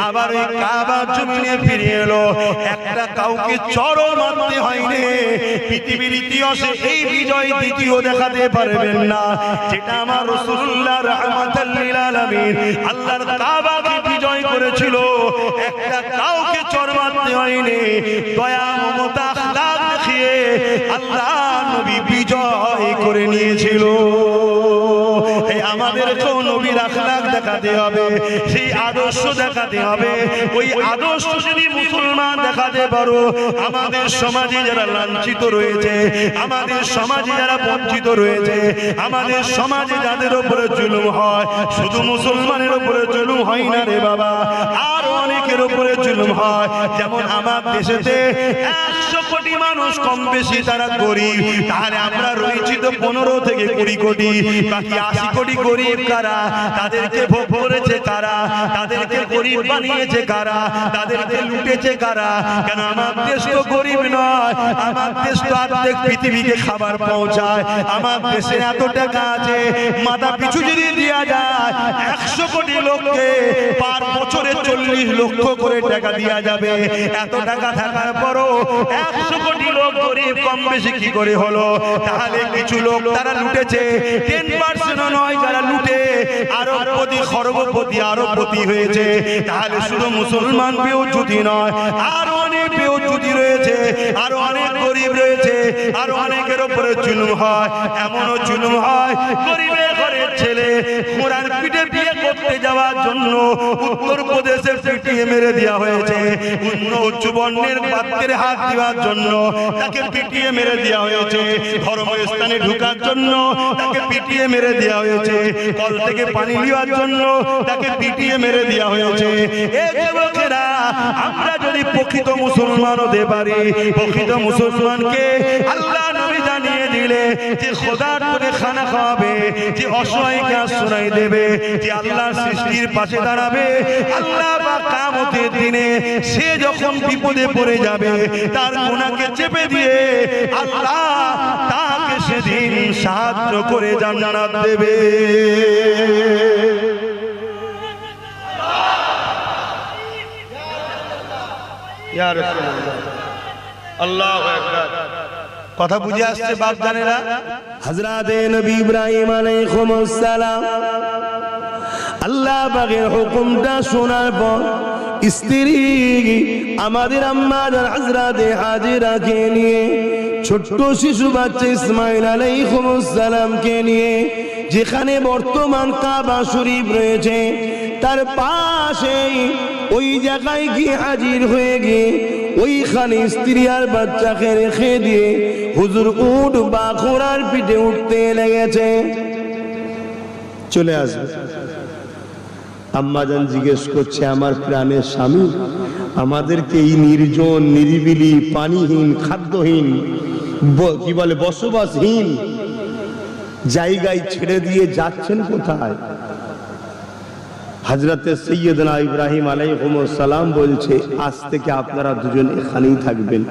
আবার ওই কাবা জমিনে ফিরে এলো। একটা কাউকে চড় মারতে হয়নি। পৃথিবীর ইতিহাসে এই বিজয় দ্বিতীয় দেখাতে পারবেন না, যেটা আমার রাসূলুল্লাহ রাহমাতাল লিল আলামিন আল্লাহর কাবাকে বিজয় করেছিল। একটা কাউকে চড় মারতে হয়নি, দয়া মমতা আখলাক দেখিয়ে আল্লাহ নবী বিজয় করে নিয়েছিল। এই আমাদেরকেও নবীর আখলাক দেখাতে হবে, সেই আদর্শ দেখাতে হবে। ওই আদর্শ যদি মুসলমান দেখাতে পারো, আমাদের সমাজে যারা লাঞ্ছিত রয়েছে, আমাদের সমাজে যারা বঞ্চিত রয়েছে, আমাদের সমাজে যাদের উপরে জুলুম হয়, শুধু মুসলমানের উপরে জুলুম হয় না রে বাবা, আর অনেকের উপরে জুলুম হয়। যেমন আমার দেশেতে 100 কোটি মানুষ কম বেশি তারা গরিব, তাহলে আমরা রয়েছি তো 15 থেকে 20 কোটি, বাকি 80 কোটি গরিব কারা? তাদেরকে ভোগ করেছে কারা? তাদেরকে গরিব বানিয়েছে কারা? তাদেরকে লুটেছে কারা? কেন আমার দেশ তো গরিব নয়, আমার দেশ তো অর্ধেক পৃথিবীকে খাবার পৌঁছায়। আমার দেশে এত টাকা আছে, মাথা পিছু যদি দেওয়া যায় 100 কোটি লোককে পার বছরে 40 লক্ষ করে টাকা দেওয়া যাবে। এত টাকা থাকার পরও 100 কোটি লোক গরিব কম বেশি কি করে হলো? তাহলে কিছু লোক তারা লুটেছে, 10% নয় যারা লুটে আরবপতি খরবপতি আরবপতি হয়েছে। তাহলে শুধু মুসলমান বেউজ্জুতি নয়, আরো অনেক বেউজ্জুতি রয়েছে, আরো অনেক গরিব রয়েছে, আরো অনেকের উপরে জুলুম হয়। এমনও জুলুম হয় গরিবের ঘরের ছেলে ঘোড়ার পিঠে বিয়ে করতে যাওয়ার জন্য উত্তরপ্রদেশে পিটিয়ে মেরে দেওয়া হয়েছে। উচ্চ বর্ণের পাত্রের হাত দেওয়ার জন্য তাকে পিটিয়ে মেরে দেওয়া হয়েছে। ধর্মস্থানে ঢোকার জন্য তাকে পিটিয়ে মেরে দেওয়া হয়েছে। কল থেকে পানি নেওয়ার জন্য তাকে পিটিয়ে মেরে দেওয়া হয়েছে। এই যুবকেরা, আমরা যদি প্রকৃত মুসলমান হতে পারি, প্রকৃত মুসলমানকে আল্লাহ নবী জানিয়ে দিলে যে খোদার করে খানা খাওয়াবে, যে অসহায়কে আশ্রয় দেবে, যে আল্লাহর সৃষ্টির পাশে দাঁড়াবে, আল্লাহ বা কিয়ামতের দিনে সে যখন বিপদে পড়ে যাবে তার গুনাহকে চেপে দিয়ে আল্লাহ তাকে সেদিন সাহায্য করে জান্নাত দেবে। ইয়া রাসূলুল্লাহ, আল্লাহু আকবার। কথা বুঝে আসছে বাপ জানেরা? হযরত নবী ইব্রাহিম আলাইহিস সালাম আল্লাহ পাকের হুকুমটা শোনার পর স্ত্রী আমাদের আম্মা হযরত হাজেরাকে নিয়ে ছোট্ট শিশু বাচ্চা ইসমাইল আলাইহিস সালামকে নিয়ে যেখানে বর্তমান কাবা শরীফ রয়েছে তার পাশেই ওই জায়গায় গিয়ে হাজির হয়ে গিয়ে ওইখানে স্ত্রী আর বাচ্চাকে রেখে দিয়ে হুজুর উট বা ঘোড়ার পিঠে উঠতে লেগেছে। চলে আসবে। আম্মাজান জিজ্ঞেস করছে, আমার প্রাণের স্বামী, আমাদেরকে এই নির্জন নিরিবিলি পানিহীন খাদ্যহীন কি বলে বসবাসহীন জায়গায় ছেড়ে দিয়ে যাচ্ছেন কোথায়? হযরতে সৈয়দনা ইব্রাহিম আলাইহিস সালাম বলছে, আজ থেকে আপনারা দুজন এখানেই থাকবেন।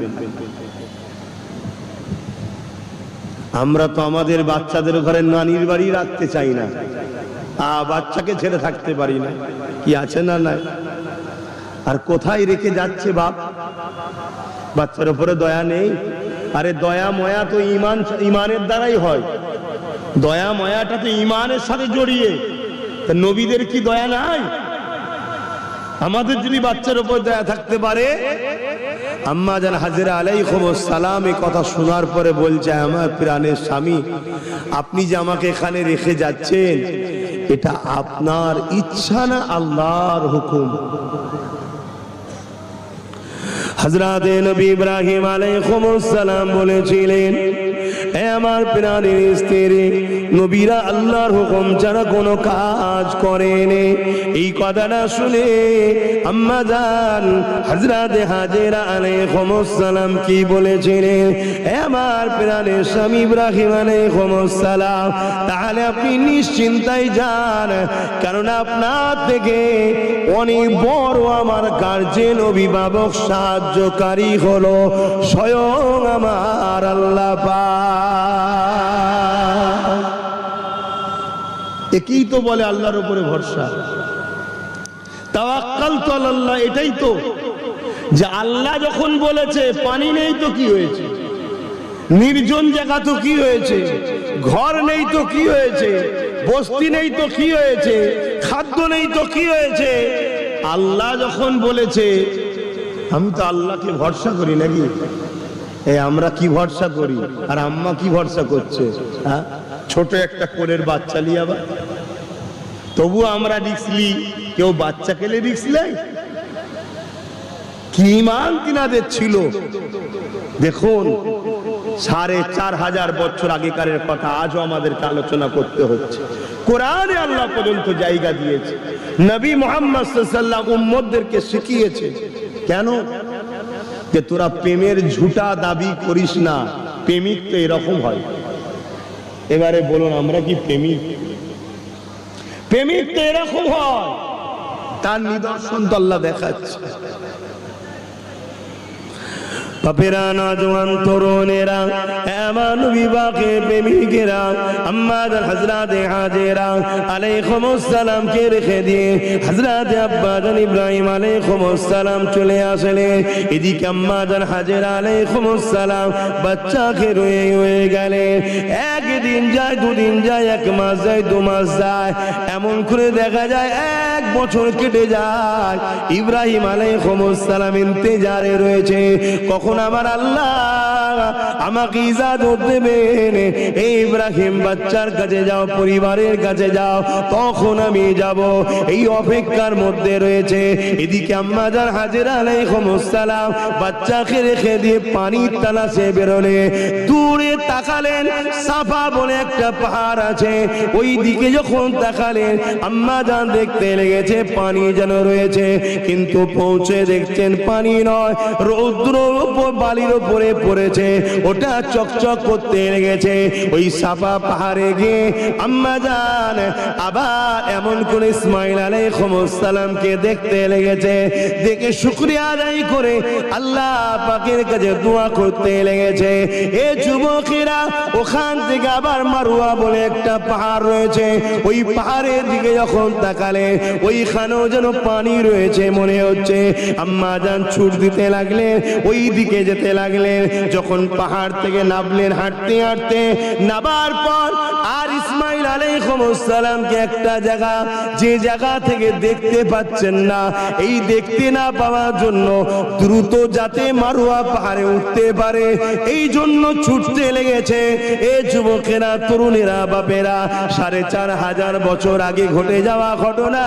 আমরা তো আমাদের বাচ্চাদের ঘরে নানির বাড়ি রাখতে চাই না, বাচ্চাকে ছেড়ে থাকতে পারি না, কি আছে না নাই? আর কোথায় রেখে যাচ্ছে বাপ? বাচ্চার উপরে দয়া নেই? আরে দয়া ময়া তো ইমানের দ্বারাই হয়, দয়া ময়াটা তো ইমানের সাথে জড়িয়ে। নবীদের কি দয়া নাই? আমাদের যদি বাচ্চার উপর দয়া থাকতে পারে। আম্মা জান হাজেরা আলাইহিস সালাম এই কথা শোনার পরে বলছে, আমার প্রাণের স্বামী, আপনি যে আমাকে এখানে রেখে যাচ্ছেন এটা আপনার ইচ্ছা না আল্লাহর হুকুম? হযরত নবী ইব্রাহিম আলাইহিস সালাম বলেছিলেন, এ আমার প্রাণের স্ত্রী, নবীরা আল্লাহর হুকুম ছাড়া কোনো কাজ করেনি। এই কথাটা শুনে আম্মা জান হযরত হাজেরা আলাইহিস সালাম কি বলেছিলেন, এ আমার প্রাণের স্বামী ইব্রাহিম আলাইহিস সালাম, তাহলে আপনি নিশ্চিন্তায় যান, কারণ আপনার থেকে অনেক বড় আমার গার্জিয়ান অভিভাবক সাহায্যকারী হলো স্বয়ং আমার আল্লাহ পাক। একই তো বলে আল্লাহর উপরে ভরসা, তাওয়াক্কালতু আলাল্লাহ। এটাই তো যে আল্লাহ যখন বলেছে পানি নেই তো কি হয়েছে, নির্জন জায়গা তো কি হয়েছে, ঘর নেই তো কি হয়েছে, বস্তি নেই তো কি হয়েছে, খাদ্য নেই তো কি হয়েছে, আল্লাহ যখন বলেছে, আমি তো আল্লাহকে ভরসা করি নাকি? আমরা কি ভরসা করি আর আম্মা কি ভরসা করছে? হ্যাঁ, ছোট একটা কোলের বাচ্চা নিয়ে আবার তবু আমরা রিস্ক নিই, কেউ বাচ্চা পেলে রিস্ক নেয়? কি ঈমান তিনাদের ছিল দেখুন। 4500 বছর আগেকার কথা আজও আমাদেরকে আলোচনা করতে হচ্ছে। কোরআনে আল্লাহ পর্যন্ত জায়গা দিয়েছে, নবী মুহাম্মদ সাল্লাল্লাহু আলাইহি ওয়াসাল্লাম উম্মতদেরকে শিখিয়েছে। কেন? যে তোরা প্রেমের ঝুটা দাবি করিস না, প্রেমিক তো এরকম হয়। এবারে বলুন আমরা কি প্রেমিক? প্রেমিক তো এরকম হয়, তার নিদর্শন তো আল্লাহ দেখাচ্ছে। বাপেরা, নওজওয়ান তরুণেরা, এমন বিবাহে প্রেমিকেরা, আম্মাজান হযরতে হাজেরা আলাইহিমুস সালামকে রেখে দিয়ে হযরতে আব্বাজান ইব্রাহিম আলাইহিমুস সালাম চলে আসলেন। এদিকে আম্মাজান হাজেরা আলাইহিমুস সালাম বাচ্চাকে রয়ে গেলেন। একদিন যায়, দুদিন যায়, এক মাস যায়, 2 মাস যায়, এমন করে দেখা যায় 1 বছর কেটে যায়। ইব্রাহিম আলাইহিমুস সালাম ইন্তেজারে রয়েছে, কখন আমার আল্লাহ আমাকে ইজাজত দেবেন, এই ইব্রাহিম বাচ্চার কাছে যাও, পরিবারের কাছে যাও, তখন আমি যাব। এই অপেক্ষার মধ্যে রয়েছে। এদিকে আম্মাজান হাজেরা আলাইহিমুস সালাম বাচ্চাকে রেখে দিয়ে পানির তালাশে বেরোলে, দূরে তাকালেন সাফা বলে একটা পাহাড় আছে, ওই দিকে যখন তাকালেন আম্মাজান দেখতে লেগেছে পানি যেন রয়েছে, কিন্তু পৌঁছে দেখছেন পানি নয়, রৌদ্র বালির উপরে পড়েছে, ওটা চকচক করতে লেগেছে। ওই সাফা পাহাড়ে গিয়ে আম্মাজান আবার এমন করে ইসমাইল আলাইহিস সালামকে দেখতে লেগেছে, দেখে শুকরিয়া আদায় করে আল্লাহ পাকের কাছে দোয়া করতে লেগেছে। এ যুবকেরা, ওখান থেকে আবার মারুয়া বলে একটা পাহাড় রয়েছে, ওই পাহাড়ের দিকে যখন তাকালে ওইখানেও যেন পানি রয়েছে মনে হচ্ছে। আম্মাজান ছুট দিতে লাগলেন, ওই দিকে যেতে লাগলেন। যখন পাহাড় থেকে নামলেন, হাঁটতে হাঁটতে নামার পর আর ইসমাইল আলাইহিস সালামকে একটা জায়গা, যে জায়গা থেকে দেখতে পাচ্ছেন না, এই দেখতে না পাওয়ার জন্য দ্রুত যাতে মারুয়া পাহাড়ে উঠতে পারে এই জন্য ছুটতে লেগেছে। এ যুবকেরা, তরুণেরা, বাপেরা, 4500 বছর আগে ঘটে যাওয়া ঘটনা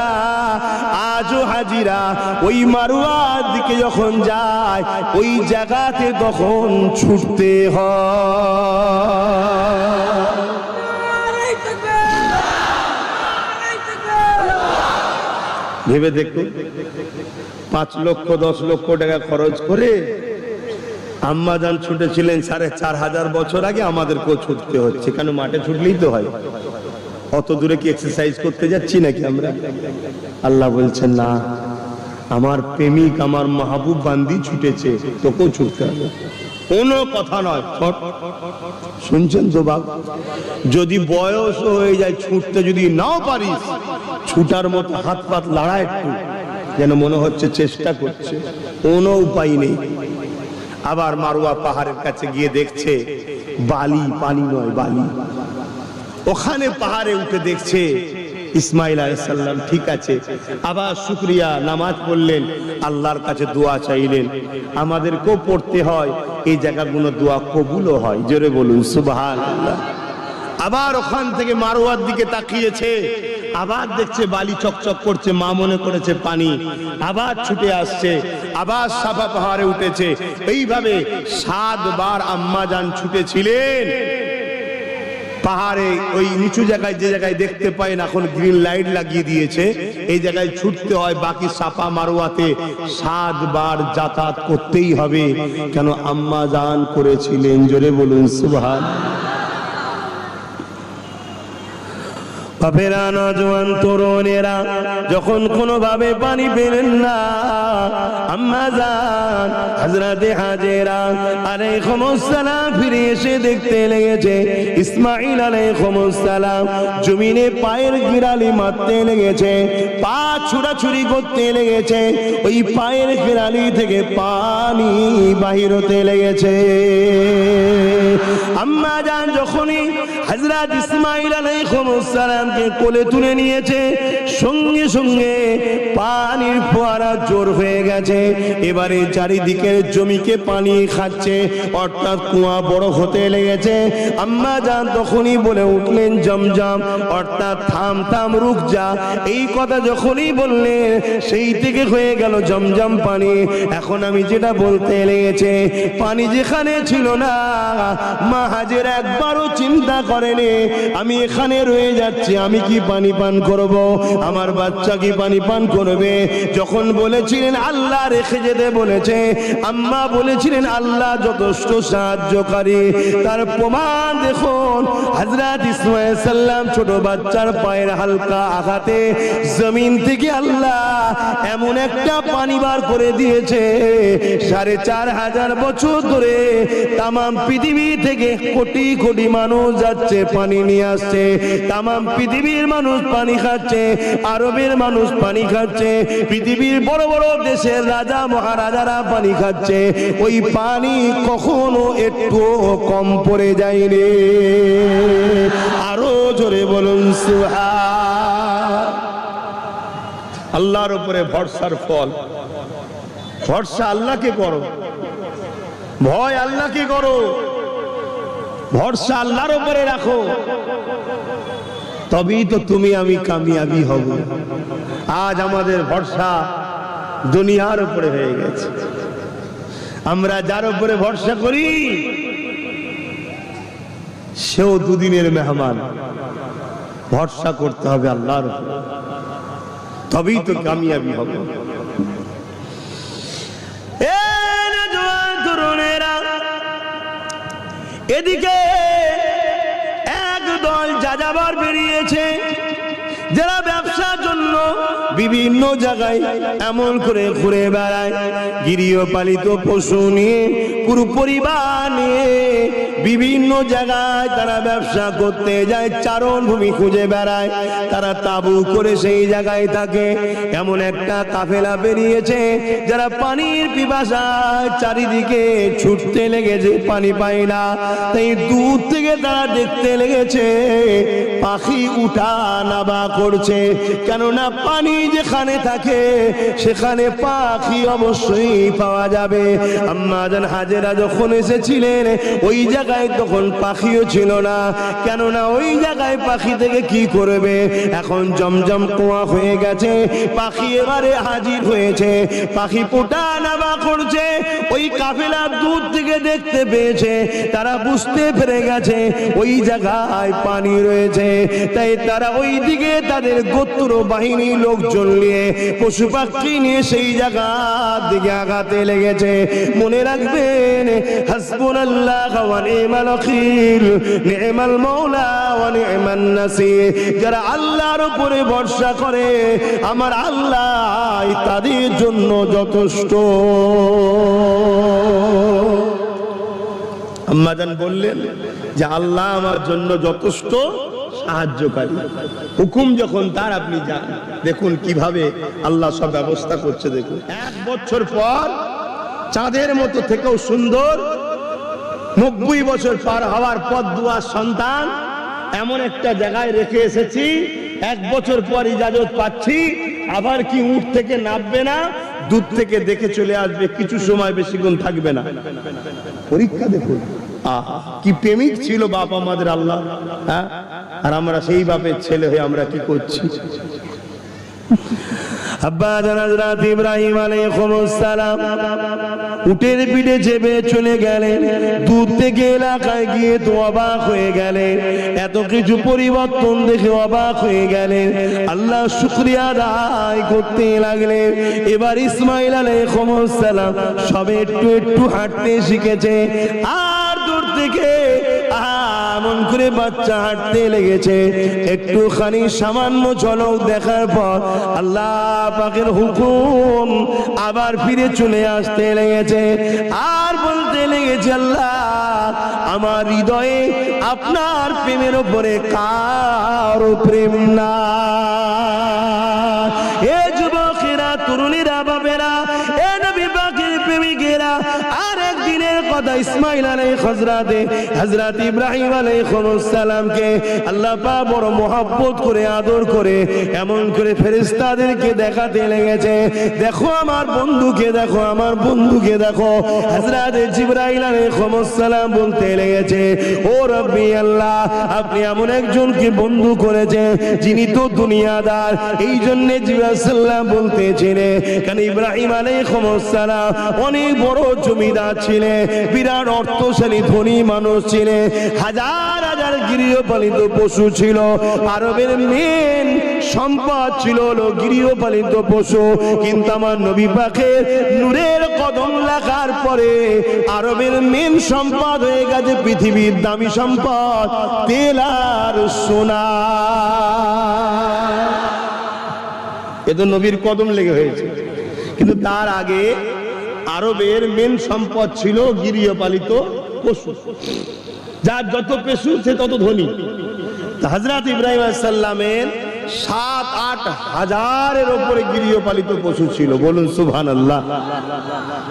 আজও হাজিরা ওই মারুয়ার দিকে যখন যায়, ওই জায়গাতে তখন ছুটতে হয়। ভেবে দেখুন, 5 লক্ষ 10 লক্ষ টাকা খরচ করে আম্মাজান ছুটেছিলেন 4500 বছর আগে, আমাদেরকেও ছুটতে হচ্ছে। কেন? মাঠে ছুটলেই তো হয়, অত দূরে কি এক্সারসাইজ করতে যাচ্ছি নাকি আমরা? আল্লাহ বলছেন না, আমার প্রেমিক, আমার মাহবুব বান্দি ছুটেছে, তোকেও ছুটতে হবে, কোনো কথা নয়। শুনছেন তো বাপ? যদি বয়স হয়ে যায়, ছুটতে যদি নাও পারিস, ছুটার মতো হাত পাত লাড়া একটু, যেন মনে হচ্ছে চেষ্টা করছে, কোনো উপায় নেই। আবার মারুয়া পাহাড়ের কাছে গিয়ে দেখছে বালি, পানি নয় বালি। ওখানে পাহাড়ে উঠে দেখছে ইসমাইল আলাইহিস সালাম ঠিক আছে। আবার শুকরিয়া, নামাজ পড়লেন, আল্লাহর কাছে দোয়া চাইলেন। আমাদেরকেও পড়তে হয়, এই জায়গাগুলো দোয়া কবুলও হয়। জোরে বলুন সুবহানাল্লাহ। আবার ওখান থেকে মারওয়ার দিকে তাকিয়েছে, আবার দেখছে বালি চকচক করছে, মা মনে করেছে পানি, আবার ছুটে আসছে, আবার সাফা পাহাড়ে উঠেছে। এইভাবে 7 বার আম্মাজান ছুটেছিলেন। পাহাড়ে ওই নিচু জায়গায়, যে জায়গায় দেখতে পায় না, এখন গ্রিন লাইট লাগিয়ে দিয়েছে, এই জায়গায় ছুটতে হয়। বাকি সাফা মারওয়াতে 7 বার যাতায়াত করতেই হবে। কেন? আম্মাজান করেছিলেন। জোরে বলুন সুবহানাল্লাহ। বাপেরা, নওজওয়ান তরুণেরা, যখন কোনোভাবে পানি পেলেন না, আম্মাজান হযরতে হাজেরা আলাইহিস সালাম ফিরে এসে দেখতে লেগেছে ইসমাঈল আলাইহিস সালাম জমিনে পায়ের গিরালি মারতে লেগেছে, পা ছুড়াছুড়ি করতে লেগেছে, ওই পায়ের গিরালি থেকে পানি বাহির হতে লেগেছে। আম্মাজান যখনই হযরত ইসমাঈল আলাইহিস সালামকে কোলে তুলে নিয়েছে, সঙ্গে সঙ্গে পানির ফোয়ারা জোর হয়ে গেছে। এবারে চারিদিকের জমিকে পানি খাচ্ছে, অর্থাৎ কুয়া বড় হতে লেগেছে। আম্মাজান তখনই বলে উঠলেন জমজম, অর্থাৎ থাম থাম রুক যা। এই কথা যখনই বললেন, সেই থেকে হয়ে গেল জমজম পানি। এখন আমি যেটা বলতে লেগেছে, পানি যেখানে ছিল না, মা হাজেরা একবারও চিন্তা করে পারেনি, আমি এখানে রয়ে যাচ্ছি, আমি কি পানি পান করব, আমার বাচ্চা কি পানি পান করবে? যখন বলেছিলেন আল্লাহ রেখে যেতে বলেছে, আম্মা বলেছিলেন আল্লাহ যথেষ্ট সাহায্যকারী। তার প্রমাণ দেখুন, হযরত ইসমাঈল সাল্লাম ছোট বাচ্চার পায়ের হালকা আঘাতে জমিন থেকে আল্লাহ এমন একটা পানি বার করে দিয়েছে, ৪,৫০০ বছর ধরে তাম পৃথিবী থেকে কোটি কোটি মানুষ যাচ্ছে পানি নিয়ে আসছে, তাম পৃথিবীর মানুষ পানি খাচ্ছে, আরবের মানুষ পানি খাচ্ছে, পৃথিবীর বড় বড় দেশের রাজা মহারাজারা পানি খাচ্ছে, ওই পানি কখনো একটু কম পড়ে যায়নি। আরো জোরে বলুন সুবহান। আল্লাহর উপরে ভরসার ফল। ভরসা আল্লাহকে করো, ভয় আল্লাহকে করো, ভরসা আল্লাহর উপরে রাখো, তবেই তো তুমি আমি কামিয়াবি হব। আজ আমাদের ভরসা দুনিয়ার উপরে হয়ে গেছে। আমরা যার উপরে ভরসা করি সেও দুদিনের মেহমান। ভরসা করতে হবে আল্লাহর উপরে, তবেই তো কামিয়াবি হবে। এদিকে একদল যাযাবর বেরিয়েছে, যারা ব্যবসার জন্য বিভিন্ন জায়গায় এমন করে ঘুরে বেড়ায়, গৃহপালিত পশু নিয়ে পুরো পরিবার নিয়ে বিভিন্ন জায়গায় তারা ব্যবসা করতে যায়, চারণ ভূমি খুঁজে বেড়ায়, তারা তাবু করে সেই জায়গায় থাকে। এমন একটা কাফেলা বেরিয়েছে যারা পানির পিপাসায় চারিদিকে ছুটতে লেগেছে, পানি পায় না, তাই দূর থেকে তারা দেখতে লেগেছে পাখি উঠা নামা করছে, কেননা পানি যেখানে থাকে সেখানে পাখি অবশ্যই পাওয়া যাবে। আম্মা জান হাজেরা যখন এসেছিলেন ওই জায়গায় তখন পাখিও ছিল না, কেননা ওই জায়গায় পাখি থেকে কি করবে? এখন জমজম কুয়া হয়ে গেছে, পাখি এবারে হাজির হয়েছে, পাখি পোটা নামা করছে। ওই কাফেলা দূর থেকে দেখতে পেয়েছে, তারা বুঝতে পেরে গেছে ওই জায়গায় পানি রয়েছে, তাই তারা ওই দিকে তাদের গোত্র বাহিনী লোকজন নিয়ে পশু পাখি নিয়ে সেই জায়গার দিকে আগাতে লেগেছে। মনে রাখবেন, হাসবুনাল্লাহ ওয়া নি'মাল ওয়াকিল, নি'মাল মাওলা ওয়া নি'মান নাসির। যারা আল্লাহর উপরে ভরসা করে আমার আল্লাহ তাদের জন্য যথেষ্ট। আম্মা জান বললেন যে আল্লাহ আমার জন্য যথেষ্ট সাহায্যকারী। হুকুম যখন তার, আপনি যান, দেখুন কিভাবে আল্লাহ সব ব্যবস্থা করছে। দেখুন 1 বছর পর চাঁদের মতো থেকেও সুন্দর, 90 বছর পার হওয়ার পর দুয়ার সন্তান এমন একটা জায়গায় রেখে এসেছি, 1 বছর পর ইজাজত পাচ্ছি, আবার কি উঠ থেকে নামবে না, দূর থেকে দেখে চলে আসবে, কিছু সময় বেশিক্ষণ থাকবে না। পরীক্ষা দেখুন, কি প্রেমিক ছিল বাপ আমাদের আল্লাহ, হ্যাঁ? আর আমরা সেই বাপের ছেলে হয়ে আমরা কি করছি? আব্বা জান হযরত ইব্রাহিম আলাইহিস সালাম উটের পিঠে চেপে চলে গেলেন, দূর থেকে এলাকায় গিয়ে তো অবাক হয়ে গেলেন, এত কিছু পরিবর্তন দেখে অবাক হয়ে গেলেন। আল্লাহ শুকরিয়া আদায় করতে লাগলেন। এবার ইসমাঈল আলাইহিস সালাম সবে একটু একটু হাঁটতে শিখেছে, আর দূর থেকে এমন করে বাচ্চা হাঁটতে লেগেছে। একটুখানি সামান্য ঝলক দেখার পর আল্লাহ পাকের হুকুম আবার ফিরে চলে আসতে লেগেছে, আর বলতে লেগেছে, আল্লাহ আমার হৃদয়ে আপনার প্রেমের উপরে কারো প্রেম না। এ যুবকেরা, তরুণীরা, বাবেরা, এ নবী পাকের প্রেমিকেরা, আর একদিনের কথা, ইসমাঈল হযরত ইব্রাহিম আলাইহিস সালামকে আল্লাহ পাক বড় মহব্বত করে আদর করে এমন করে ফেরেশতাদেরকে দেখাতে লেগেছে, দেখো আমার বন্ধুকে, দেখো আমার বন্ধুকে দেখো। হযরত জিবরাইল আলাইহিস সালাম বলতে লেগেছে, ও রব্বি আল্লাহ, আপনি এমন একজনকে বন্ধু করেছেন যিনি তো দুনিয়াদার। এই জন্য জিবরাইল সাল্লাম বলতেছিলেন, কারণ ইব্রাহিম আলাইহিস সালাম অনেক বড় জমিদার ছিলেন, বিরাট অর্থশালী ধনী মানুষ ছিলেন, হাজার হাজার গৃহপালিত পশু ছিল। আরবের মেন সম্পদ ছিল হলো গৃহপালিত পশু। কিন্তু আমার নবী পাকের নূরের কদম লাগার পরে আরবের মেন সম্পদ হয়ে গেছে পৃথিবীর দামি সম্পদ তেল আর সোনা। এ তো নবীর কদম লেগে হয়েছে। কিন্তু তার আগে আরবের মেন সম্পদ ছিল গৃহপালিত পশু, যার যত পশু সে তত ধনী। হযরত ইব্রাহিম আলাইহিস সালামের 7-8 হাজারের উপরে গৃহপালিত পশু ছিল, বলুন সুবহানাল্লাহ।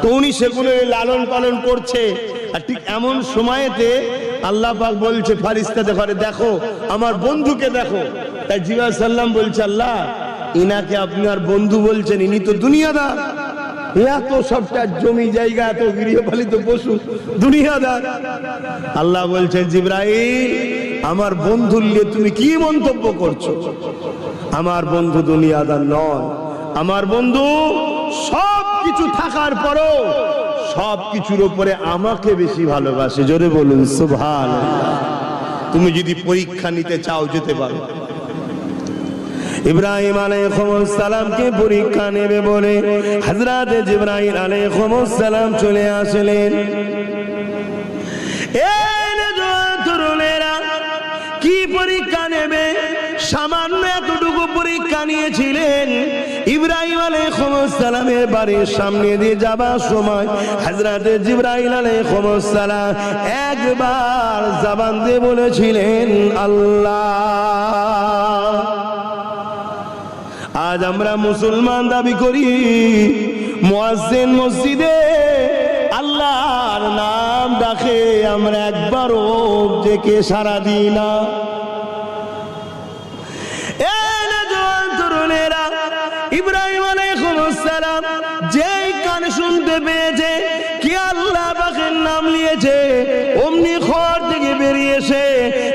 তো উনি সেগুলো লালন পালন করছে। আর ঠিক এমন সময়তে আল্লাহ পাক বলছে ফারিস্তাদের ঘরে, দেখো আমার বন্ধুকে দেখো। তাই জিবরাইল সাল্লাম বলছে, আল্লাহ ইনাকে আপনি আর বন্ধু বলছেন, ইনি তো দুনিয়াদার, এত সবটা জমি জায়গা, এত গৃহপালিত পশু, দুনিয়াদার। আল্লাহ বলছেন, জিবরাইল আমার বন্ধুর নিয়ে তুমি কি মন্তব্য করছো? আমার বন্ধু দুনিয়াদার নয়, আমার বন্ধু সব কিছু থাকার পরও সব কিছুর উপরে আমাকে বেশি ভালোবাসে। জোরে বলুন সুবহানাল্লাহ। তুমি যদি পরীক্ষা নিতে চাও যেতে পারো। ইব্রাহিম আলাইহিস সালামকে পরীক্ষা নেবে বলে হযরত জিবরাইল আলাইহিস সালাম চলে আসলেন। কি পরীক্ষা নেবে? সামান্য এতটুকু পরীক্ষা নিয়েছিলেন। ইব্রাহিম আলাইহিস সালামের বাড়ির সামনে দিয়ে যাবার সময় হযরত জিবরাইল আলাইহিস সালাম একবার জবান দিয়ে বলেছিলেন আল্লাহ। আজ আমরা মুসলমান দাবি করি, মুয়াজ্জিন মসজিদে আল্লাহর নাম ডাকে, আমরা একবারও ডেকে সাড়া দিই না। তরুণেরা, ইব্রাহিম আলাইহিস সালাম যেই কান শুনতে পেয়েছে কি আল্লাহ পাকের নাম নিয়েছে, অমনি ঘর থেকে বেরিয়ে এসে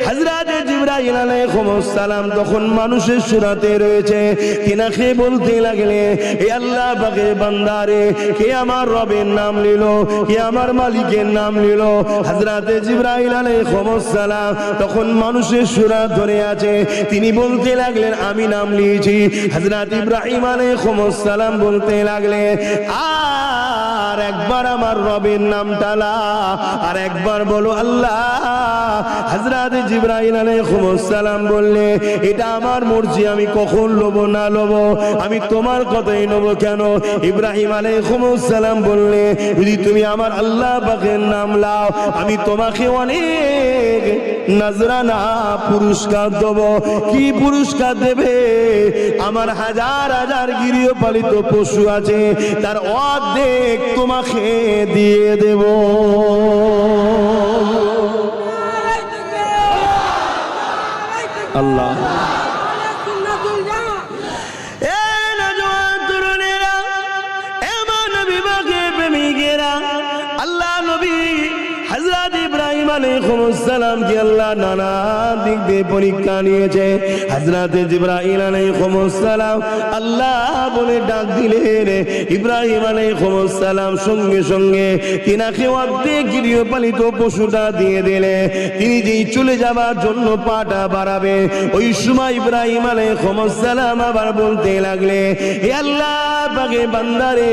হযরত জিবরাইল আলাইহিস সালাম তখন মানুষের সুরাতে রয়েছে, তিনাকে বলতে লাগলে, হে আল্লাহ পাকের বান্দারে, কে আমার রবের নাম নিল, কে আমার মালিকের নাম নিল। হযরত জিবরাইল আলাইহিস সালাম তখন মানুষের সুরাত ধরে আছে, তিনি বলতে লাগলেন আমি নাম নিয়েছি। হযরত ইব্রাহিম আলাইহিস সালাম বলতে লাগলেন, আর একবার আমার রবের নামটা লা, আর একবার বলো আল্লাহ। হযরত জিবরাইল আলাইহিস সালাম বললে, এটা আমার মর্জি, আমি কখন লব না লব, আমি তোমার কথাই নেব। কেন? ইব্রাহিম আলাইহিস সালাম বললে, যদি তুমি আমার আল্লাহ পাকের নাম লাও, আমি তোমাকে অনেক নজরানা পুরস্কার দেব। কি পুরস্কার দেবে? আমার হাজার হাজার গৃহপালিত পশু আছে, তার অর্ধেক তোমাকে দিয়ে দেব। আল্লাহ। আল্লাহ নবী হযরত ইব্রাহিম আলাইহিস সালাম কে আল্লাহ নানা দিক দিয়ে পরীক্ষা নিয়েছে। হযরত জিবরাইল আলাইহিস সালাম আল্লাহ বলে ডাক দিলেন, ইব্রাহিম আলাইহিস সালাম সঙ্গে সঙ্গে তিনাকে অর্ধেক গৃহপালিত পশুটা দিয়ে দিলে। তিনি যেই চলে যাবার জন্য পাটা বাড়াবে, ওই সময় ইব্রাহিম আলাইহিস সালাম আবার বলতে লাগলে, হে আল্লাহ পাকের বান্দারে,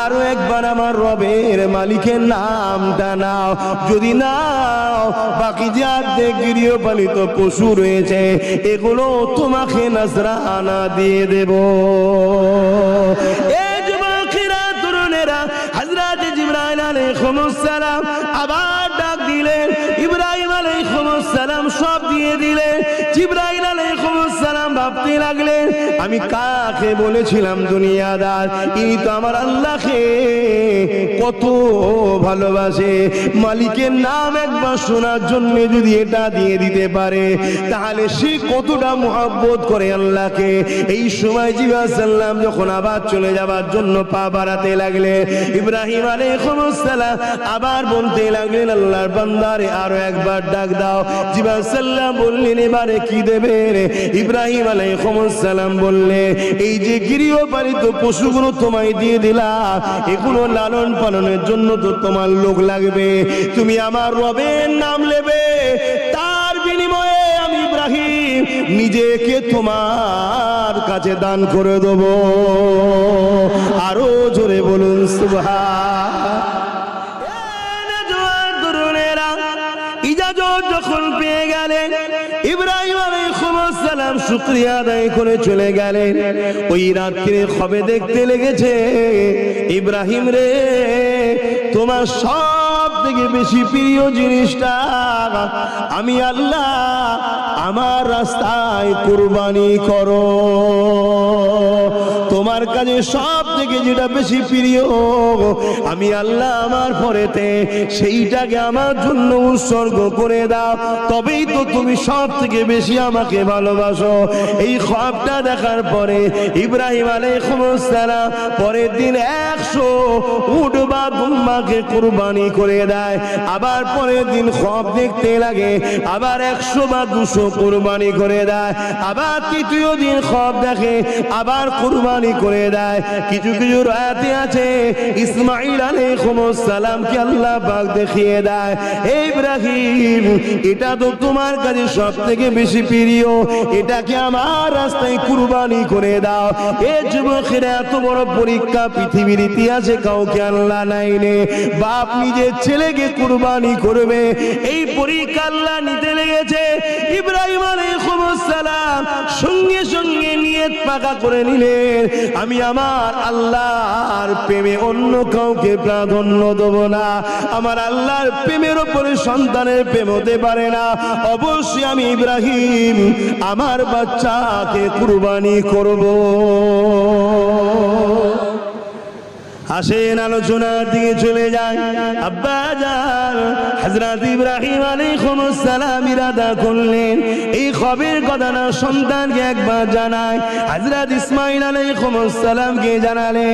আরো একবার আমার রবের মালিকের নামটা নাও, যদি নাও বাকি যে অর্ধেক গৃহপালিত পশু রয়েছে এগুলো তোমাকে নজরানা দিয়ে দেব। এই যুবকেরা, তরুণেরা, হযরত জিবরাইল আলাইহিস সালাম আবার ডাক দিলেন, ইব্রাহিম আলাইহিস সালাম সব দিয়ে দিলেন। জিবরাইল আলাইহিস সালাম ভাবতে লাগলেন, আমি কাকে বলেছিলাম দুনিয়াদার, ইনি তো আমার আল্লাহকে কত ভালোবাসে। মালিকের নাম একবার শোনার জন্য যদি এটা দিয়ে দিতে পারে, তাহলে সে কতটা মুহাব্বত করে আল্লাহকে। এই সময় জিবরাইল সাল্লাম যখন আবার চলে যাবার জন্য পা বাড়াতে লাগলে, ইব্রাহিম আলাইহিস সালাম আবার বলতে লাগলেন, আল্লাহর বান্দারে আরো একবার ডাক দাও। জিবরাইল সাল্লাম বললেন, এবারে কি দেবে? ইব্রাহিম আলাইহিস সালাম বললেন, বললে এই যে গৃহপালিত পশুগুলো তোমায় দিয়ে দিলাম, এগুলো লালন পালনের জন্য তো তোমার লোক লাগবে, তুমি আমার রবের নাম নেবে, তার বিনিময়ে আমি ইব্রাহিম নিজেকে তোমার কাছে দান করে দেব। আরো জোরে বলুন ইজাজত যখন পেয়ে গেলেন, ইব্রাহিম আলাইহিস সালাম শুকরিয়া আদায় করে চলে গেলেন। ওই রাত্রে খবে দেখতে লেগেছে, ইব্রাহিম রে তোমার সব থেকে বেশি প্রিয় জিনিসটা আমি আল্লাহ আমার রাস্তায় কুরবানি করো। তোমার কাছে সব থেকে যেটা বেশি প্রিয় আমি আল্লাহ আমার পরেতে সেইটাকে আমার জন্য উৎসর্গ করে দাও, তবেই তো তুমি সব থেকে বেশি আমাকে ভালোবাসো। এই খ্বাবটা দেখার পরে ইব্রাহিম আলাইহিস সালাম পরের দিন 100 উট বা দুম্বাকে কুরবানি করে দেয়। আবার পরের দিন খ্বাব দেখতে লাগে, আবার 100 বা 200 কুরবানি করে দেয়। আবার তৃতীয় দিন খ্বাব দেখে, আবার কুরবানি করে দেয়। কিছু কিছু রাতে আছে ইসমাঈল আলাইহিস সালামকে আল্লাহ পাক দেখিয়ে দেয়, হে ইব্রাহিম এটা তো তোমার কাছে সব থেকে বেশি প্রিয়, এটাকে আমার রাস্তায় কুরবানি করে দাও। এ যুবকেরা, এত বড় পরীক্ষা পৃথিবীর ইতিহাসে কাউকে আল্লাহ নাইনে। বাপ নিজের ছেলেকে কুরবানি করবে, এই পরীক্ষা আল্লাহ নিতে লেগেছে। ইব্রাহিম আলাইহিস সালাম সঙ্গে সঙ্গে নিয়ত পাকা করে নিলেন, আমি আমার আল্লাহর প্রেমে অন্য কাউকে প্রাধান্য দেব না, আমার আল্লাহর প্রেমের উপরে সন্তানের প্রেম হতে পারে না, অবশ্যই আমি ইব্রাহিম আমার বাচ্চাকে কুরবানি করব। আসেন আলোচনার দিকে চলে যায়। আব্বা জান হযরত ইব্রাহিম আলাইহিস সালাম ইরাদা করলেন এই খবরের কথা না সন্তানকে একবার জানায়। হযরত ইসমাঈল আলাইহিস সালামকে জানালে,